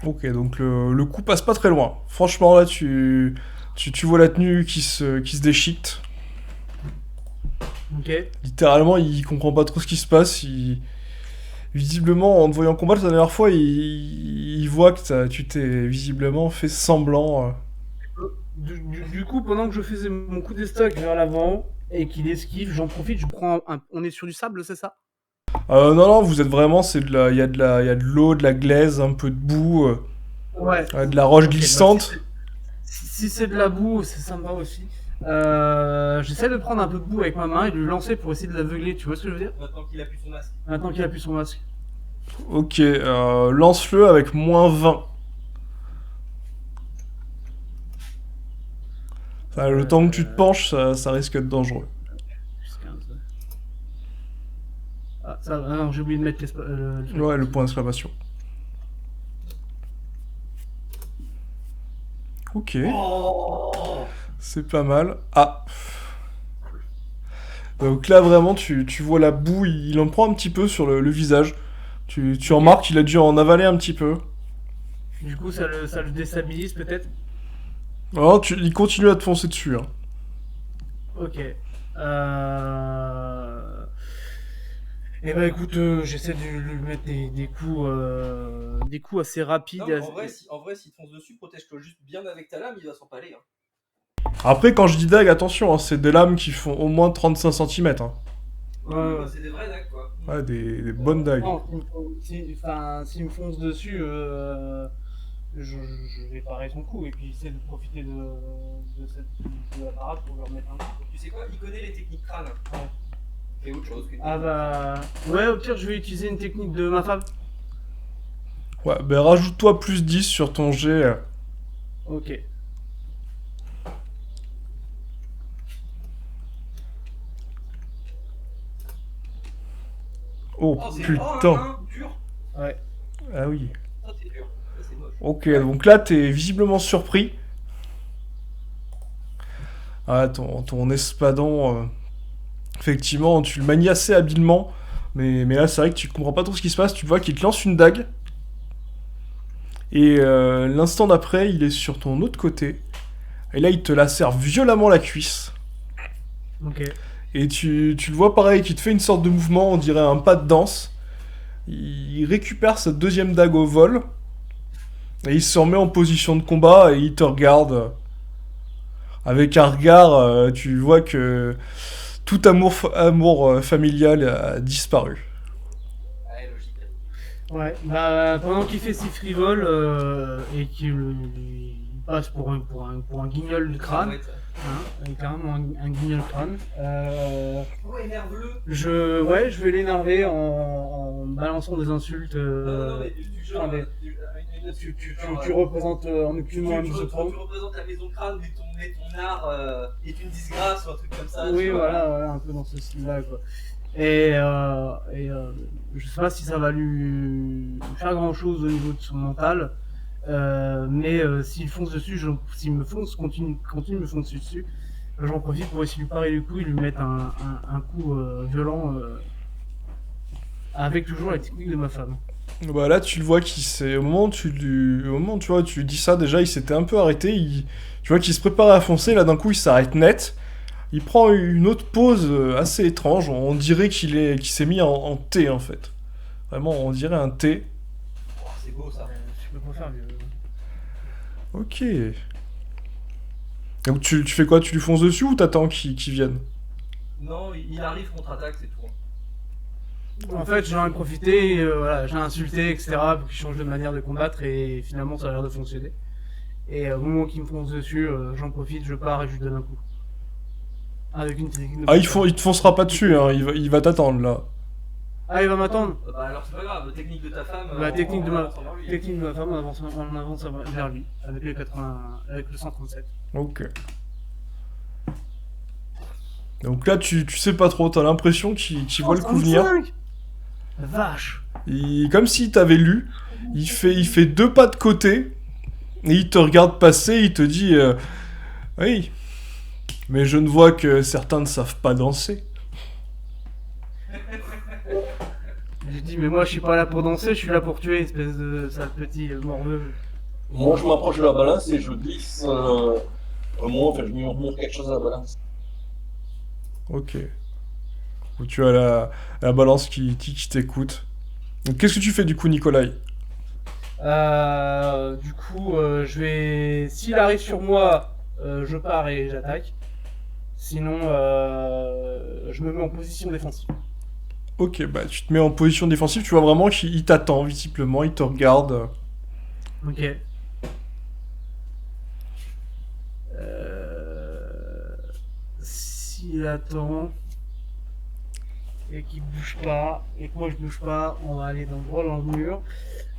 Ok, donc le coup passe pas très loin. Franchement, là, tu vois la tenue qui se déchiquette. Ok. Littéralement, il comprend pas trop ce qui se passe. Visiblement, en te voyant combattre la dernière fois, il voit que tu t'es visiblement fait semblant. Du coup, pendant que je faisais mon coup d'estoc vers l'avant et qu'il esquive, j'en profite, je prends un... On est sur du sable, c'est ça? Non, vous êtes vraiment, il y a de l'eau, de la glaise, un peu de boue, Ouais. de la roche Ok, bah, glissante. si c'est de la boue, c'est sympa aussi. J'essaie de prendre un peu de boue avec ma main et de lui lancer pour essayer de l'aveugler, tu vois ce que je veux dire? Maintenant qu'il a plus son masque. Maintenant qu'il a plus son masque. Ok, lance-le avec -20. Enfin, le temps que tu te penches, ça risque d'être dangereux. Plus 15, ouais. Ah, ça va, non, j'ai oublié de mettre Ouais, le point d'exclamation. Ok, c'est pas mal. Ah. Donc là, vraiment, tu vois la boue, il en prend un petit peu sur le visage. Tu remarques qu'il a dû en avaler un petit peu. Du coup, ça le déstabilise peut-être? Alors, il continue à te foncer dessus. Hein. Ok. Et bah écoute, j'essaie de lui mettre des coups assez rapides. Non, en vrai, s'il te fonce dessus, protège-toi juste bien avec ta lame, il va s'empaler. Hein. Après, quand je dis dague, attention, hein, c'est des lames qui font au moins 35 cm. Hein. Ouais. C'est des vraies dagues, quoi. Ouais, des bonnes dagues. Non, s'il me fonce dessus, je vais parer son coup et puis essayer de profiter de la parade pour lui remettre un coup. Tu sais quoi, il connaît les techniques crâne. Ouais. Fais autre chose que Ah bah... Ouais, au pire, je vais utiliser une technique de ma femme. Ouais, ben rajoute-toi plus 10 sur ton jet. Ok. Oh, c'est putain. dur. Ouais. Ah oui. Ça, c'est dur. Ça, c'est moche. Ok, donc là, t'es visiblement surpris. Ah, ton espadon, effectivement, tu le manies assez habilement. Mais là, c'est vrai que tu comprends pas trop ce qui se passe. Tu vois qu'il te lance une dague. Et l'instant d'après, il est sur ton autre côté. Et là, il te lacère violemment la cuisse. Ok. Et tu le vois pareil, qui te fait une sorte de mouvement, on dirait un pas de danse. Il récupère sa deuxième dague au vol. Et il se remet en position de combat et il te regarde. Avec un regard, tu vois que tout amour familial a disparu. Ouais, logique. Ouais. Bah, pendant qu'il fait ses frivoles et qu'il passe pour un guignol de crâne, Ouais, carrément un guignol crâne, oh, énerve-le. je vais l'énerver en balançant des insultes. Non, mais du genre. enfin, tu représentes en aucune un Tu petit peu. représentes la maison crâne, mais ton art est une disgrâce ou un truc comme ça. Oui, tu vois. voilà, un peu dans ce style-là, quoi. Je sais pas si ça va lui faire grand-chose au niveau de son mental, mais s'il fonce dessus, s'il me fonce, continue de me foncer dessus, j'en profite pour essayer de lui parer le coup et lui mettre un coup violent avec toujours la technique de ma femme. Bah là, tu le vois qu'il s'est. Au moment où tu vois, tu lui dis ça, déjà, il s'était un peu arrêté. Tu vois qu'il se préparait à foncer, là d'un coup, il s'arrête net. il prend une autre pose assez étrange. On dirait qu'il s'est mis en T en fait. Vraiment, on dirait un T. Oh, c'est beau ça. Je peux pas faire mieux. Ok. Donc tu fais quoi? Tu lui fonces dessus ou t'attends qu'il vienne? Non, il arrive contre-attaque, c'est tout. En fait, j'en ai profité, voilà, j'ai insulté, etc. pour qu'il change de manière de combattre et finalement ça a l'air de fonctionner. Et au moment qu'il me fonce dessus, j'en profite, je pars et je lui donne un coup. Avec une technique de Ah, il te foncera pas dessus, hein. Il va t'attendre là. Ah, il va m'attendre. Bah alors c'est pas grave, technique de ta femme. La technique de ma lui. technique de ma femme, on avance vers lui, avec avec le 137. Ok. Donc là, tu sais pas trop, t'as l'impression qu'il voit le coup venir. 135. Vache. Comme s'il t'avait lu, il fait 2 pas de côté, et il te regarde passer, il te dit oui, mais je ne vois que certains ne savent pas danser. J'ai dit, mais moi je suis pas là pour danser, je suis là pour tuer, espèce de sale petit morveux. Moi, je m'approche de la balance et je glisse. Enfin, je murmure quelque chose à la balance. Ok. Donc, tu as la balance qui t'écoute. Donc qu'est-ce que tu fais du coup, Nikolai? Du coup, je vais. S'il arrive sur moi, je pars et j'attaque. Sinon, je me mets en position défensive. Ok, bah tu te mets en position défensive, tu vois vraiment qu'il t'attend visiblement, il te regarde. Ok. S'il attend et qu'il bouge pas et que moi je bouge pas, on va aller droit dans le mur.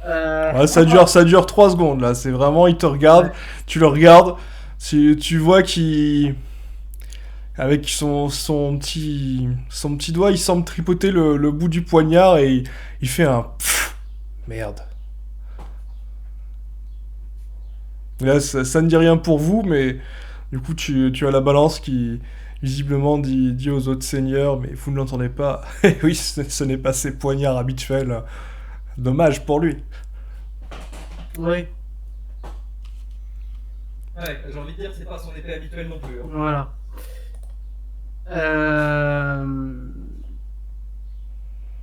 Ouais, ça dure 3 secondes là, c'est vraiment, il te regarde, Ouais. tu le regardes, tu vois qu'il... Avec son petit doigt, il semble tripoter le bout du poignard et il fait un... Pfff, merde. Là, ça ne dit rien pour vous, mais du coup, tu as la balance qui visiblement dit aux autres seigneurs, mais vous ne l'entendez pas. Et oui, ce n'est pas ses poignards habituels. Dommage pour lui. Oui, Ouais, j'ai envie de dire, c'est pas son épée habituelle non plus. Hein. voilà.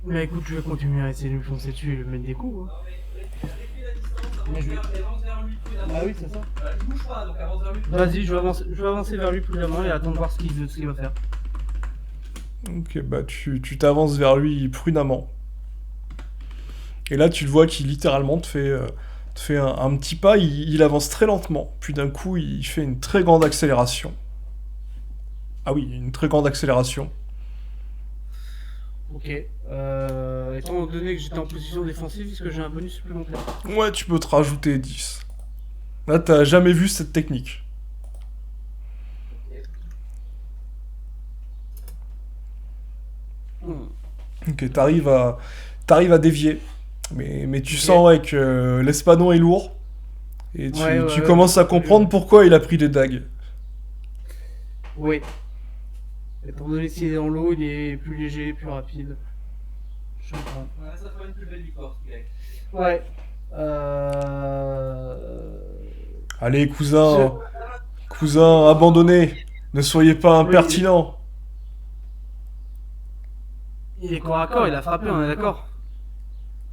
Mais écoute, je vais continuer à essayer de lui foncer dessus et lui mettre des coups. Hein. Réduis la distance, Mais je vais- avance vers lui prudemment. Ah oui, c'est ça. Il bouge pas, donc avance vers lui. Vas-y, je vais avancer vers lui prudemment et attendre voir ce qu'il va faire. Ok, bah tu t'avances vers lui prudemment. Et là, tu le vois qui littéralement te fait un petit pas, il avance très lentement. Puis d'un coup, il fait une très grande accélération. Ah oui, une très grande accélération. Ok. Étant donné que j'étais en position défensive, est-ce que j'ai un bonus supplémentaire? Ouais, tu peux te rajouter 10. Là, t'as jamais vu cette technique. Ok, t'arrives à dévier. Mais tu Ok. sens ouais, que l'espadon est lourd. Et tu Ouais, commences à comprendre pourquoi il a pris des dagues. Oui. Étant donné qu'il est dans l'eau, il est plus léger, plus rapide. Je comprends. Ouais, ça fera une plus belle victoire, ce mec. Ouais. Allez, cousin, abandonnez. Ne soyez pas impertinent. Il est corps à corps, il a frappé, on est d'accord.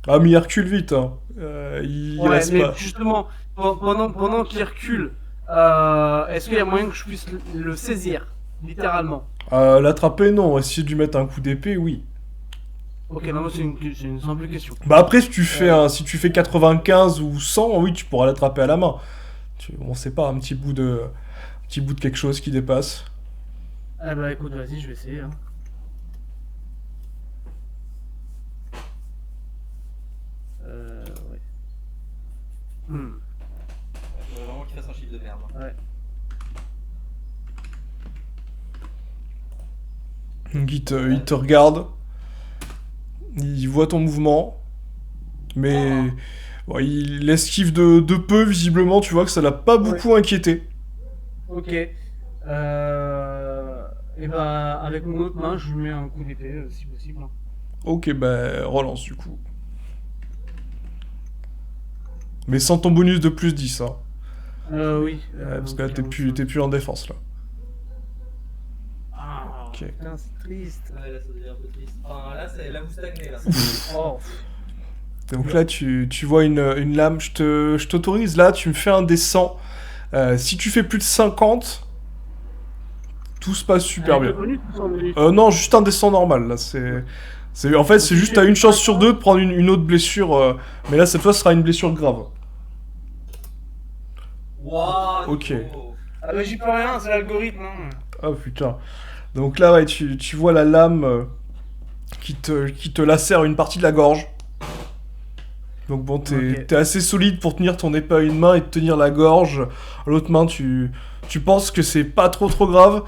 Ah, mais il recule vite. Hein. Il Ouais, reste mais pas. justement, pendant qu'il recule, est-ce qu'il y a moyen que je puisse le saisir, littéralement? L'attraper, non. Essayer de lui mettre un coup d'épée, oui. Ok, non, c'est une simple question. Bah après, si tu fais 95 ou 100, oui, tu pourras l'attraper à la main. On sait pas, un petit bout de quelque chose qui dépasse. Ah bah écoute, vas-y, je vais essayer. Hein. Ouais. Faut vraiment qu'il fasse un chiffre de merde. Hein. Ouais. Donc il te regarde, il voit ton mouvement, mais bon, il esquive de peu, visiblement, tu vois que ça l'a pas beaucoup inquiété. Ok. Et bah, avec mon autre main, je lui mets un coup d'épée, si possible. Hein. Ok, bah relance du coup. Mais sans ton bonus de plus 10, hein. Oui. Ouais, parce que là, t'es plus en défense, là. Ok. Putain, c'est triste. Ouais, là, ça devient un peu triste. Enfin, là, vous stagnez, là. Oh. Donc là, tu vois une lame. Je t'autorise, là, tu me fais un des 100. Si tu fais plus de 50, tout se passe super Avec bien. le bonus ou sans bonus? Non, juste un des 100 normal, là. En fait, c'est juste, t'as une chance sur deux de prendre une autre blessure. Mais là, cette fois, ce sera une blessure grave. Waouh, Ok. Nico. Ah bah j'y peux rien, c'est l'algorithme. Hein. Oh putain. Donc là, ouais, tu vois la lame qui te lacère une partie de la gorge. Donc bon, t'es assez solide pour tenir ton épée à une main et te tenir la gorge. À l'autre main, tu penses que c'est pas trop grave,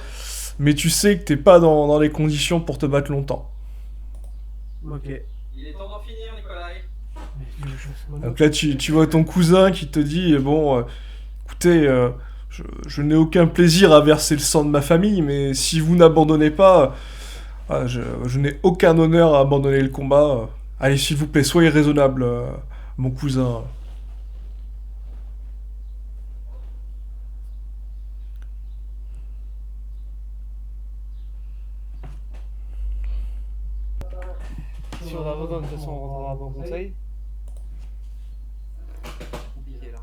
mais tu sais que t'es pas dans les conditions pour te battre longtemps. Ok. Il est temps d'en finir, Nicolas. Donc là, tu vois ton cousin qui te dit, bon, écoutez, je n'ai aucun plaisir à verser le sang de ma famille, mais si vous n'abandonnez pas, je n'ai aucun honneur à abandonner le combat. Allez, s'il vous plaît, soyez raisonnable, mon cousin. Si on a besoin, de toute façon, on rendra un bon conseil. Compliqué, là.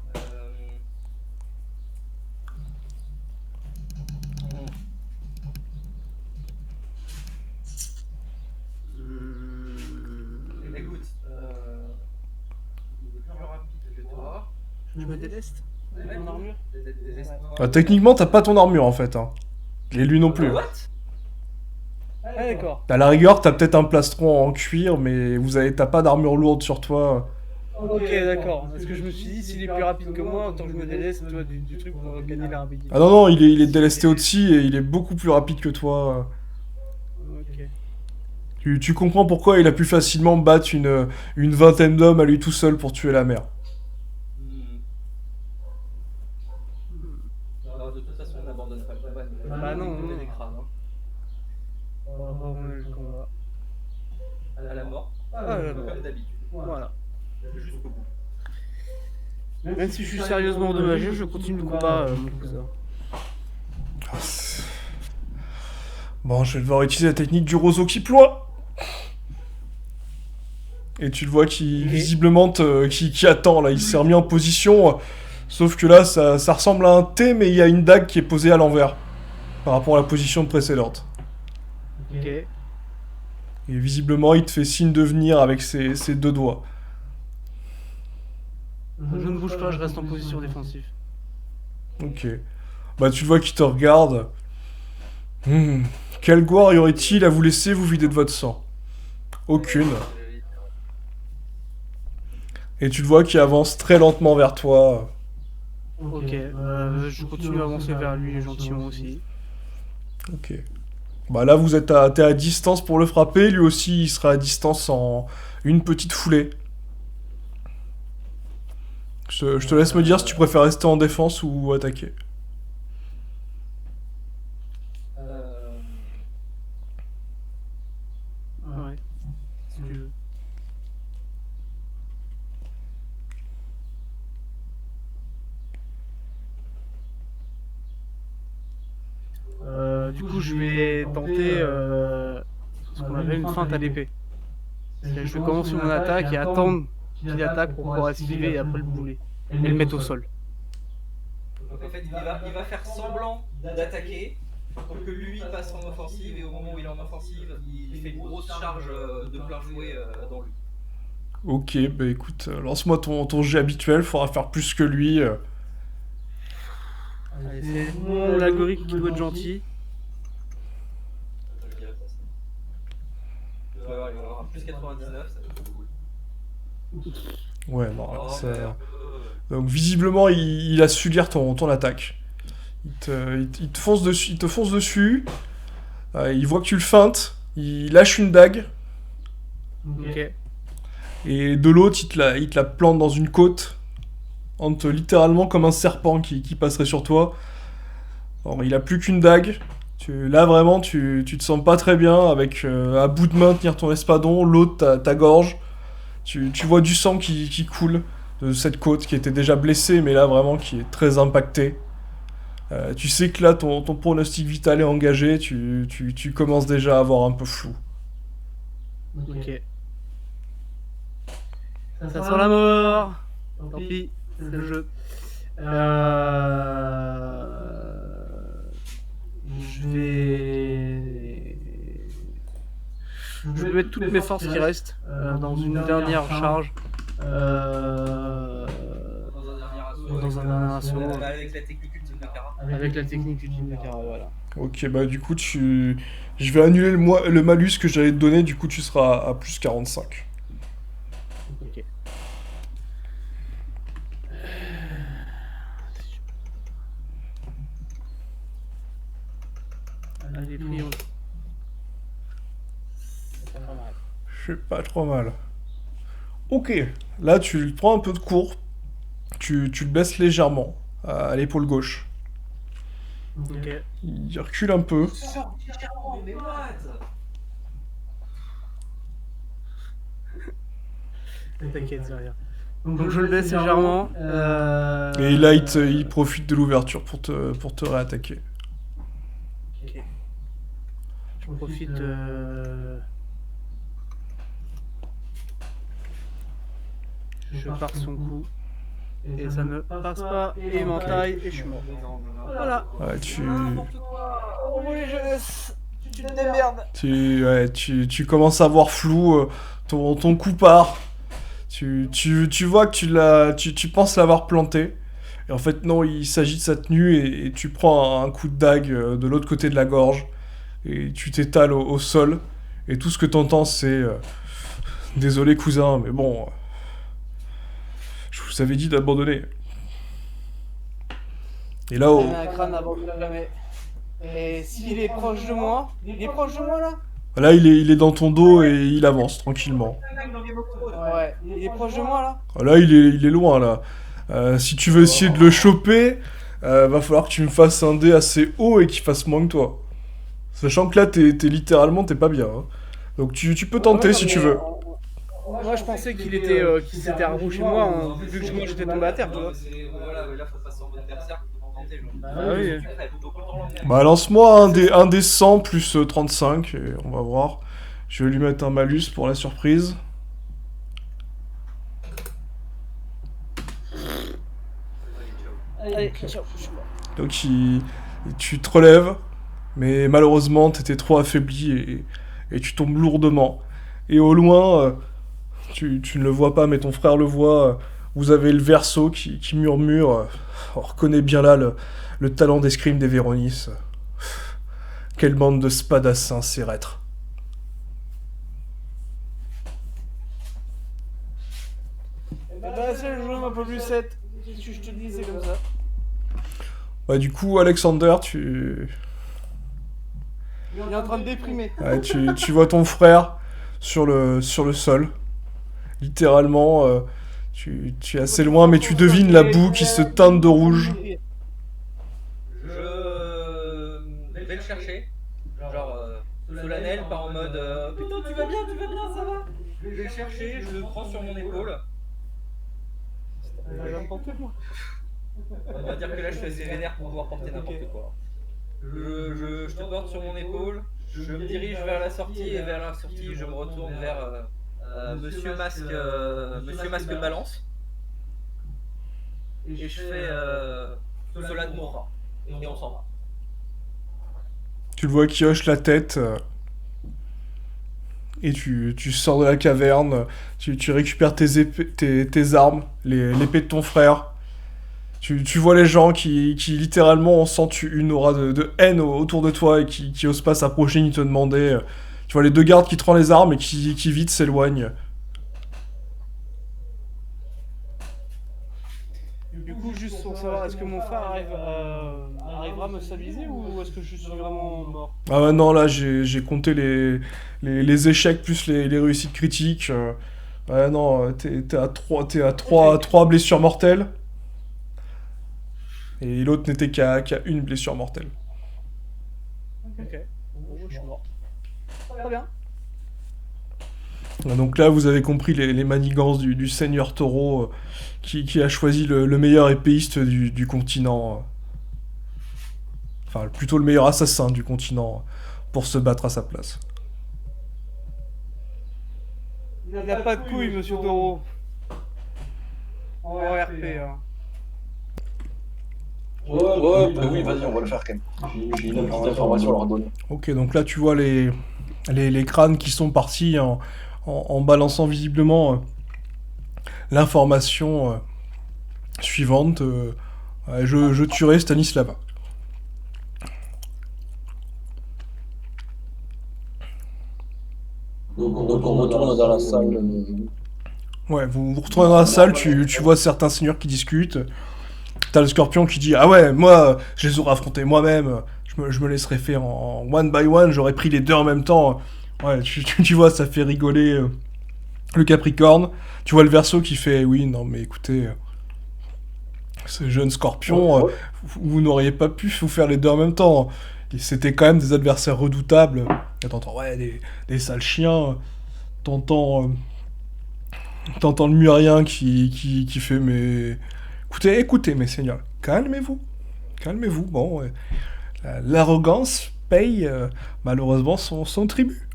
Écoute, il est plus rapide que toi. Je me déleste Ouais, mon armure. Techniquement, t'as pas ton armure, en fait. Hein. Et lui non plus. What? Ah d'accord. À la rigueur, t'as peut-être un plastron en cuir, mais t'as pas d'armure lourde sur toi. Ok, d'accord. Parce que je me suis dit, s'il est plus rapide que moi, autant que je me délaisse, tu vois, du truc pour gagner la rapidité. Ah non, il est délesté au-dessus et il est beaucoup plus rapide que toi. Ok. Tu comprends pourquoi il a pu facilement battre une vingtaine d'hommes à lui tout seul pour tuer la mère. Alors, de toute façon, on n'abandonne pas le combat. Bah non, on non. des crânes. On va remonter le combat. À la mort. Ah, la mort. Comme d'habitude. Voilà. Jusqu'au bout. Même si je suis sérieusement endommagé, je continue le combat, mon cousin. Bon, je vais devoir utiliser la technique du roseau qui ploie. Et tu le vois qui, visiblement, qui attend, là. Il s'est remis en position. Sauf que là, ça ressemble à un T, mais il y a une dague qui est posée à l'envers. Par rapport à la position précédente. Ok. Et visiblement, il te fait signe de venir avec ses deux doigts. Je ne bouge pas, je reste en position défensive. Ok. Bah, tu le vois qu'il te regarde. Quelle gloire y aurait-il à vous laisser vous vider de votre sang? Aucune. Et tu le vois qui avance très lentement vers toi. Ok, je continue à avancer vers lui gentiment aussi. Ok. Bah là, t'es à distance pour le frapper. Lui aussi, il sera à distance en une petite foulée. Je te laisse me dire si tu préfères rester en défense ou attaquer. Ouais, si tu veux. Du coup, je vais tenter ce qu'on appelle une feinte à l'épée. Je vais commencer mon attaque et attendre qu'il attaque pour pouvoir esquiver et après le bouler. Et le mettre au sol. Donc en fait, il va faire semblant d'attaquer pour que lui passe en offensive et au moment où il est en offensive, il fait une grosse charge de plein fouet dans lui. Ok, bah écoute, lance-moi ton jet habituel. Faudra faire plus que lui. Allez, c'est mon algorithme qui doit être gentil. Je dirais pas ça. Tu vas voir, il va avoir plus 99, ça va être cool. Ouais, bon, Oh, ça... merde. Donc visiblement, il a su lire ton attaque. Il te fonce dessus. Il voit que tu le feintes. Il lâche une dague. Ok. Et de l'autre, il te la plante dans une côte. Littéralement comme un serpent qui passerait sur toi. Alors, il a plus qu'une dague. Là, vraiment, tu te sens pas très bien. Avec à bout de main tenir ton espadon. L'autre, ta gorge. Tu vois du sang qui coule de cette côte qui était déjà blessée, mais là, vraiment, qui est très impactée. Tu sais que là, ton pronostic vital est engagé, tu commences déjà à avoir un peu flou. Ok. Ça sent la mort. Tant pis, c'est le jeu. Je vais... Je vais mettre toutes mes forces qui restent dans une dernière charge. Dans un dernier assaut. Avec la technique ultime de Kara. Avec la technique ultime de Kara, voilà. Ok, bah du coup, je vais annuler le malus que j'allais te donner, du coup tu seras à plus 45. Ok. Allez, prions. C'est pas mal. C'est pas trop mal. Ok, là tu prends un peu de cours, tu le baisses légèrement à l'épaule gauche. Ok. Il recule un peu. Mais what? T'inquiète, c'est rien. Donc je le baisse légèrement. Et là, il profite de l'ouverture pour te réattaquer. Ok. Je profite. Je pars son coup. Et ça ne passe pas. Et il m'entaille. Et je suis mort. Voilà. Ouais, Oh oui, jeunesse. Tu te démerdes. tu commences à voir flou, ton coup part. Tu vois que tu penses l'avoir planté. Et en fait, non, il s'agit de sa tenue et tu prends un coup de dague de l'autre côté de la gorge. Et tu t'étales au sol. Et tout ce que t'entends, c'est désolé, cousin, mais bon. Je vous avais dit d'abandonner. Et là, Un crâne n'abandonne jamais. Et s'il est proche de moi, il est proche de moi là? là il est dans ton dos et il avance tranquillement. Ouais, il est proche de moi là? Là, il est loin, là. Si tu veux essayer de le choper, va falloir que tu me fasses un dé assez haut et qu'il fasse moins que toi. Sachant que là, t'es pas bien. Hein. Donc tu peux tenter si tu veux. Moi je pensais qu'il s'était accroché moi, hein, vu que moi j'étais tombé à terre, tu vois. Voilà, mais là faut passer en mode berserk pour tenter. Ah oui. Bah lance-moi un des 100 plus 35 et on va voir. Je vais lui mettre un malus pour la surprise. Allez, ciao, je suis mort. Donc tu te relèves, mais malheureusement t'étais trop affaibli et tu tombes lourdement. Et au loin, tu ne le vois pas, mais ton frère le voit. Vous avez le verso qui murmure. On reconnaît bien là le talent d'escrime des Véronis. Quelle bande de spadassins, ces reîtres. Eh ben, c'est le jeu, ma plus 7. Si je te dis, c'est comme ça. Ouais, du coup, Alexander, tu Il est en train de déprimer. ouais, tu vois ton frère sur le sol. Littéralement, tu es assez loin, mais tu devines la boue qui se teinte de rouge. Je vais le chercher. Genre, solennel, pas en mode putain, tu vas bien, ça va. Je vais le chercher, je le prends sur mon épaule. On va dire que là, je suis assez vénère pour pouvoir porter n'importe quoi. Je te porte sur mon épaule, je me dirige vers la sortie et vers la sortie, je me retourne vers Monsieur Masque Balance. Et je fais cela de mourra. Et on s'en va. Tu le vois qui hoche la tête. Et tu sors de la caverne. Tu récupères tes armes, l'épée de ton frère. Tu vois les gens qui littéralement sentent une aura de haine autour de toi et qui osent pas s'approcher ni te demander. Tu vois les deux gardes qui te rendent les armes et qui vite s'éloignent. Du coup, juste pour savoir, est-ce que mon frère arrivera à me stabiliser ou est-ce que je suis vraiment mort? Ah ouais, non, là j'ai compté les échecs plus les réussites critiques. Ouais, non, t'es à 3 blessures mortelles. Et l'autre n'était qu'à une blessure mortelle. Ok. Bon, je suis mort. Très bien. Donc là, vous avez compris les manigances du seigneur taureau qui a choisi le meilleur épéiste du continent. enfin plutôt le meilleur assassin du continent pour se battre à sa place. Il n'a pas de couilles, monsieur Taureau. En RP, hein. Ouais, bah oui, vas-y, on va le faire quand même. J'ai une petite information à leur donner. Ok, donc là tu vois les crânes qui sont partis en balançant visiblement l'information suivante. Ouais, je tuerai Stanislava. Donc on retourne dans la salle. Ouais, vous retournez dans la salle, tu vois certains seigneurs qui discutent. T'as le scorpion qui dit: ah ouais, moi, je les aurais affrontés moi-même, je me laisserais faire en one by one, j'aurais pris les deux en même temps. Ouais, tu vois, ça fait rigoler le Capricorne. Tu vois le Verseau qui fait: oui, non, mais écoutez, ce jeune scorpion, vous n'auriez pas pu vous faire les deux en même temps. Et c'était quand même des adversaires redoutables. Et t'entends, ouais, des sales chiens. T'entends le Murien qui fait: mais écoutez, mes seigneurs, calmez-vous. Bon, l'arrogance paye malheureusement son tribut.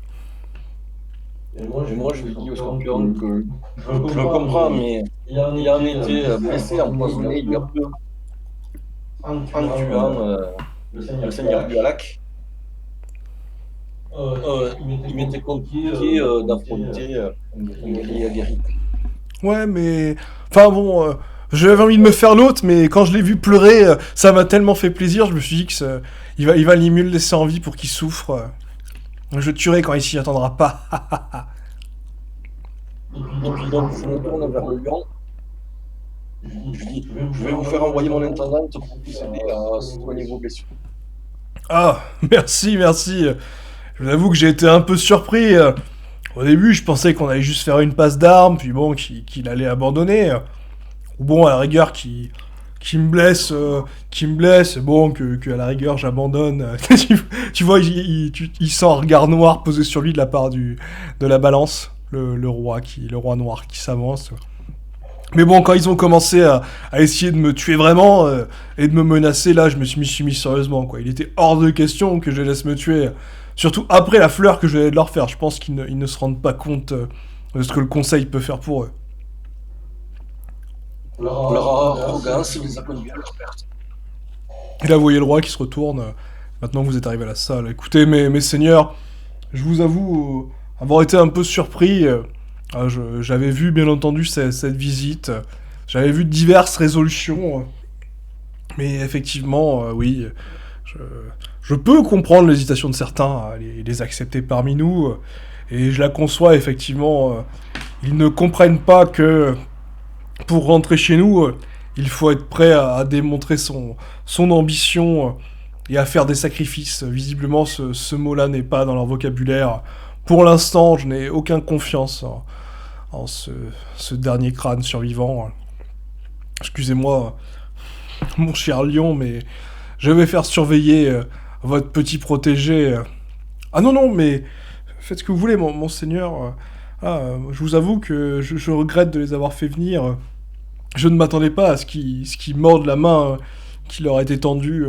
Et moi, je lui dis au scorpion que je le comprends, mais il en était blessé, empoisonné, il y a peu, en tuant le seigneur Gualac. Il m'était compliqué d'affronter un guerrier aguerri. Ouais, mais... Enfin bon, j'avais envie de me faire l'autre, mais quand je l'ai vu pleurer, ça m'a tellement fait plaisir, je me suis dit que il va mieux le laisser en vie pour qu'il souffre. Je le tuerai quand il s'y attendra pas. Et puis donc, je me tourne vers le lion. Je dis: je vais vous faire envoyer mon intendante pour vous aider à soigner vos blessures. Ah, merci. Je vous avoue que j'ai été un peu surpris. Au début, je pensais qu'on allait juste faire une passe d'armes, puis bon, qu'il allait abandonner. Ou bon, à la rigueur, qui me blesse, bon, que à la rigueur, j'abandonne. Tu vois, il sent un regard noir posé sur lui de la part de la balance, le roi noir qui s'avance. Mais bon, quand ils ont commencé à essayer de me tuer vraiment et de me menacer, là, je me suis mis sérieusement, quoi. Il était hors de question que je les laisse me tuer. Surtout après la fleur que je venais de leur faire. Je pense qu'ils ne se rendent pas compte de ce que le conseil peut faire pour eux. Leur arrogance les a conduits à leur perte. Et là, vous voyez le roi qui se retourne. Maintenant que vous êtes arrivé à la salle. Écoutez, mes seigneurs, je vous avoue avoir été un peu surpris. J'avais vu, bien entendu, cette visite. J'avais vu diverses résolutions. Mais effectivement, oui, je peux comprendre l'hésitation de certains à les accepter parmi nous. Et je la conçois, effectivement. Ils ne comprennent pas que pour rentrer chez nous, il faut être prêt à démontrer son ambition et à faire des sacrifices. Visiblement, ce mot-là n'est pas dans leur vocabulaire. Pour l'instant, je n'ai aucune confiance en ce dernier crâne survivant. Excusez-moi, mon cher lion, mais je vais faire surveiller votre petit protégé. Ah non, mais faites ce que vous voulez, mon seigneur. Je vous avoue que je regrette de les avoir fait venir. Je ne m'attendais pas à ce qu'ils mordent la main qui leur a été tendue.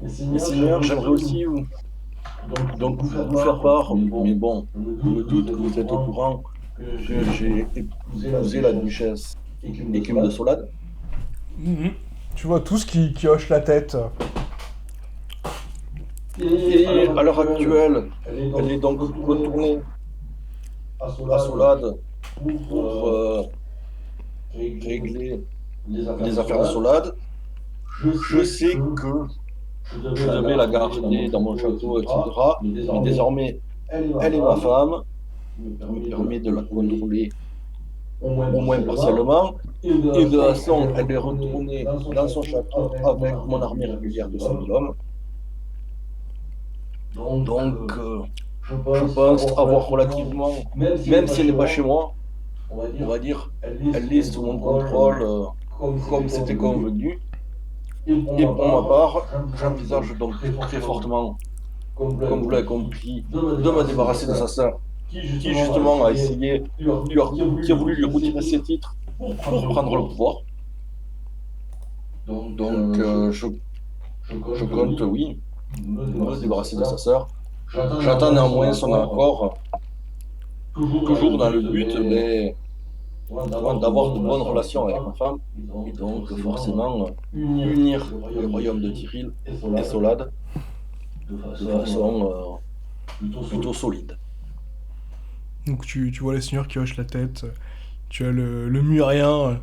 Mais seigneur, j'aimerais aussi donc vous faire part, mais bon, je me doute que vous êtes au courant que j'ai épousé la duchesse Écume de Solade. Tu vois tous qui hochent la tête. Et à l'heure actuelle, elle est donc retournée à Solade pour régler les affaires de Solade. Je sais que je devais la garder dans mon château, etc. Mais désormais, elle est ma femme. Ça me permet de la contrôler au moins partiellement. Et de toute façon, elle est retournée dans son château avec mon armée régulière de 5000 hommes. Donc, je pense avoir relativement, même si elle n'est pas chez moi, on va dire, elle est sous mon contrôle comme c'était convenu. Et pour ma part, j'envisage donc très fortement, comme vous l'avez compris, de me débarrasser de sa sœur, qui justement a essayé, qui a voulu lui retirer ses titres pour prendre le pouvoir. Donc, je compte, oui, me débarrasser de sa sœur. J'attends néanmoins son accord, toujours dans le but d'avoir de bonnes relations avec ma femme, et donc forcément unir les royaumes de Tyril et Solad de façon plutôt solide. Donc tu vois les seigneurs qui hochent la tête. Tu as le Murien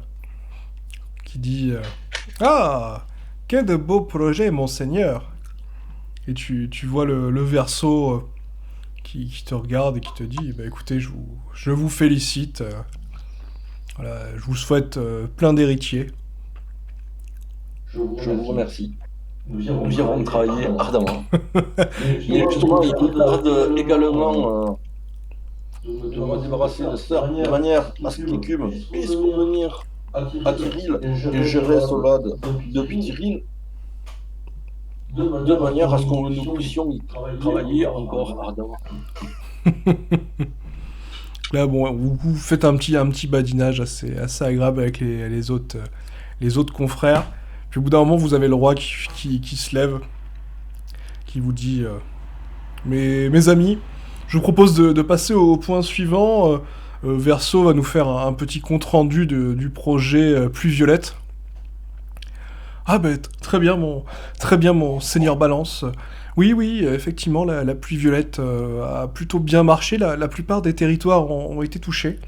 qui dit Ah, quel de beaux projets, monseigneur. Et tu vois le Verseau qui te regarde et qui te dit bah, écoutez, je vous félicite. Voilà, je vous souhaite plein d'héritiers. Je vous remercie. Nous irons travailler ardemment. Mais justement, il tarde également de me débarrasser de sœur, de manière à ce qu'Écume puisse revenir à Tyril et gérer Solad depuis Tyril, de manière à ce que nous puissions y travailler encore ardemment. Là, bon, vous faites un petit badinage assez agréable avec les autres confrères. Puis au bout d'un moment, vous avez le roi qui se lève, qui vous dit mes amis, je vous propose de passer au point suivant. Verseau va nous faire un petit compte-rendu du projet Pluie Violette. Ah ben très bien mon seigneur Balance. Oui, effectivement la pluie violette a plutôt bien marché, la plupart des territoires ont été touchés.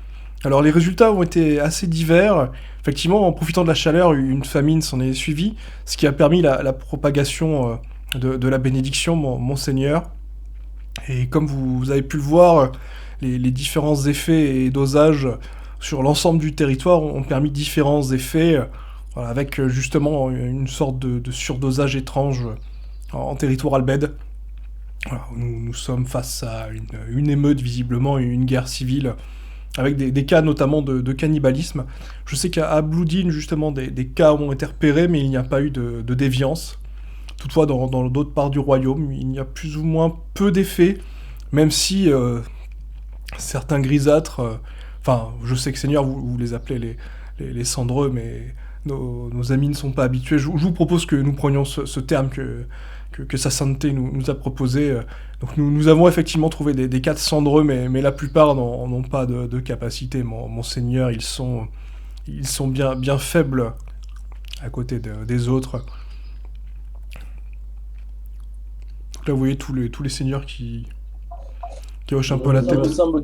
Alors les résultats ont été assez divers. Effectivement, en profitant de la chaleur, une famine s'en est suivie, ce qui a permis la propagation de la bénédiction, monseigneur. Et comme vous avez pu le voir, les différents effets et dosages sur l'ensemble du territoire ont permis différents effets, voilà, avec justement une sorte de surdosage étrange en territoire albède. Voilà, nous sommes face à une émeute visiblement, une guerre civile, avec des cas notamment de cannibalisme. Je sais qu'à Bloodin, justement, des cas ont été repérés, mais il n'y a pas eu de déviance. Toutefois, dans d'autres parts du royaume, il y a plus ou moins peu d'effets, même si certains grisâtres... Enfin, je sais que Seigneur, vous les appelez les cendreux, mais nos amis ne sont pas habitués. Je vous propose que nous prenions ce terme que sa sainteté nous a proposé. Donc nous avons effectivement trouvé des cas de cendreux, mais la plupart n'ont pas de capacité. Monseigneur, ils sont bien faibles à côté des autres. Donc là, vous voyez tous les seigneurs qui hochent un peu la tête. Il me semble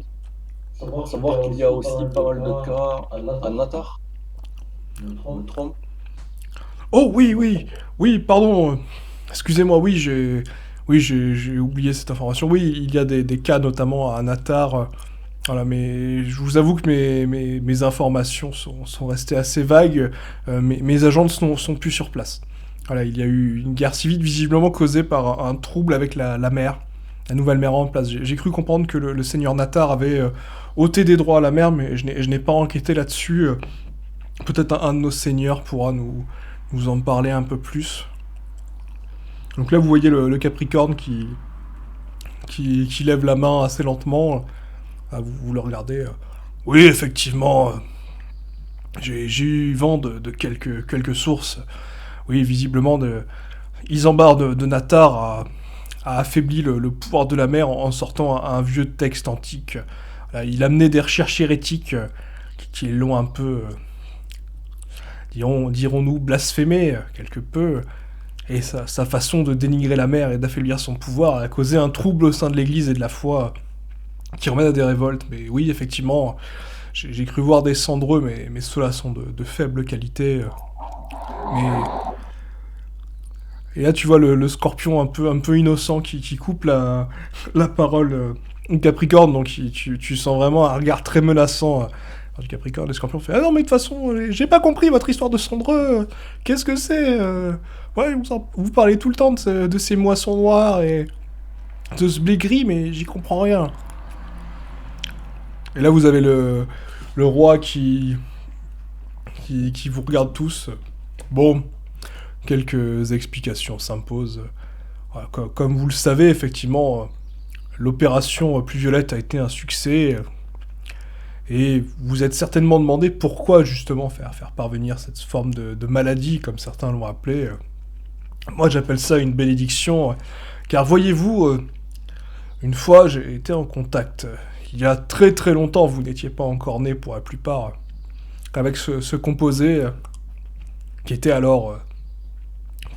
savoir qu'il y a aussi pas mal de cas à Natar. Je me trompe. Oh oui, pardon. Excusez-moi, oui, j'ai oublié cette information. Oui, il y a des cas notamment à Natar. Voilà, mais je vous avoue que mes informations sont restées assez vagues. Mes agents ne sont plus sur place. Voilà, il y a eu une guerre civile visiblement causée par un trouble avec la mer, la nouvelle mer en place. J'ai cru comprendre que le seigneur Natar avait ôté des droits à la mer, mais je n'ai pas enquêté là-dessus. Peut-être un de nos seigneurs pourra nous en parler un peu plus. Donc là, vous voyez le Capricorne qui lève la main assez lentement. Vous le regardez. Oui, effectivement, j'ai eu vent de quelques sources. Oui, visiblement, Isambard de Natar a affaibli le pouvoir de la mer en sortant un vieux texte antique. Là, il amenait des recherches hérétiques qui l'ont un peu, dirons-nous, blasphémé quelque peu. Et sa façon de dénigrer la mer et d'affaiblir son pouvoir a causé un trouble au sein de l'église et de la foi qui remène à des révoltes. Mais oui, effectivement, j'ai cru voir des cendreux, mais ceux-là sont de faible qualité. Et là, tu vois le scorpion un peu innocent qui coupe la parole au Capricorne, donc tu sens vraiment un regard très menaçant du Capricorne. Le scorpion fait « Ah non, mais de toute façon, j'ai pas compris votre histoire de cendreux. Qu'est-ce que c'est Ouais, vous parlez tout le temps de ces moissons noires et de ce blé gris, mais j'y comprends rien. » Et là, vous avez le roi qui vous regarde tous. Bon, quelques explications s'imposent. Voilà, comme vous le savez, effectivement, l'opération Pluie Violette a été un succès. Et vous êtes certainement demandé pourquoi justement faire parvenir cette forme de maladie, comme certains l'ont appelé. Moi j'appelle ça une bénédiction, car voyez-vous, une fois j'ai été en contact, il y a très très longtemps, vous n'étiez pas encore né pour la plupart, avec ce composé qui était alors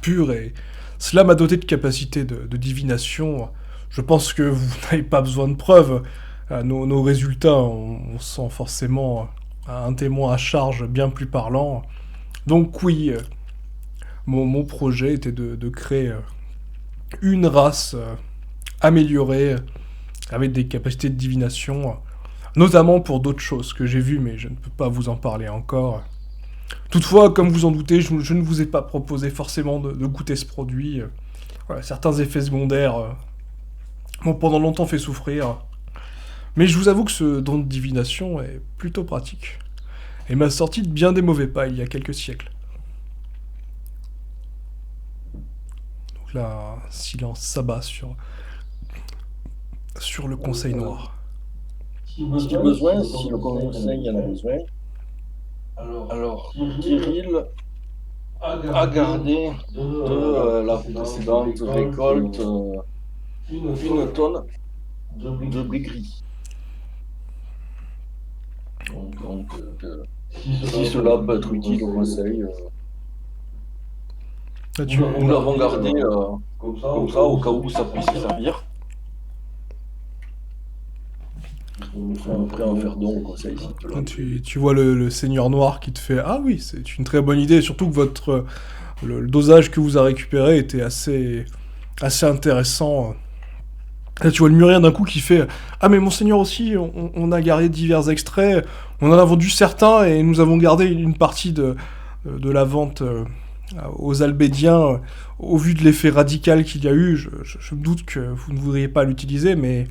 pur, et cela m'a doté de capacités de divination. Je pense que vous n'avez pas besoin de preuves. Nos résultats, on sent forcément un témoin à charge bien plus parlant. Donc oui, mon projet était de créer une race améliorée, avec des capacités de divination, notamment pour d'autres choses que j'ai vues, mais je ne peux pas vous en parler encore. Toutefois, comme vous en doutez, je ne vous ai pas proposé forcément de goûter ce produit. Voilà, certains effets secondaires m'ont pendant longtemps fait souffrir. Mais je vous avoue que ce don de divination est plutôt pratique. Et m'a sorti de bien des mauvais pas il y a quelques siècles. Donc là, un silence s'abat sur le Conseil Noir. Si besoin, si le conseil en a besoin, alors Kirill a gardé de la précédente récolte une tonne de blé gris. Donc, si cela peut être utile au conseil, nous l'avons gardé comme ça au cas où ça puisse servir. Nous sommes prêts à en faire don au conseil. Tu vois le Seigneur Noir qui te fait « Ah oui, c'est une très bonne idée, surtout que le dosage que vous avez récupéré était assez intéressant. » Là, tu vois le Murien d'un coup qui fait « Ah mais monseigneur aussi, on a gardé divers extraits, on en a vendu certains et nous avons gardé une partie de la vente aux Albédiens. Au vu de l'effet radical qu'il y a eu, je me doute que vous ne voudriez pas l'utiliser, mais... »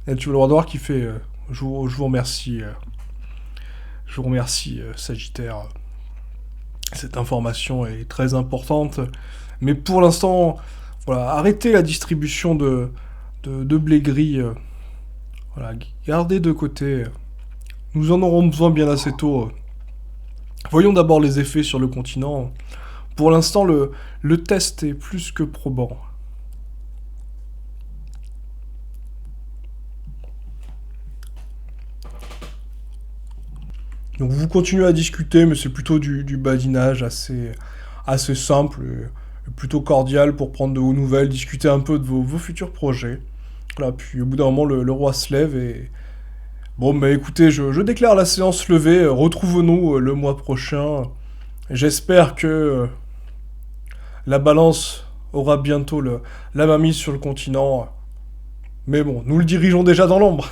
Et tu vois le Roi Noir qui fait je vous remercie, Sagittaire. Cette information est très importante, mais pour l'instant, voilà, arrêtez la distribution de blé gris. Voilà, gardez de côté. Nous en aurons besoin bien assez tôt. Voyons d'abord les effets sur le continent. Pour l'instant, le test est plus que probant. Donc vous continuez à discuter, mais c'est plutôt du badinage assez simple, et plutôt cordial pour prendre de vos nouvelles, discuter un peu de vos futurs projets. Voilà, puis au bout d'un moment, le roi se lève et... Bon, bah écoutez, je déclare la séance levée, retrouvons-nous le mois prochain. J'espère que la balance aura bientôt la main mise sur le continent. Mais bon, nous le dirigeons déjà dans l'ombre.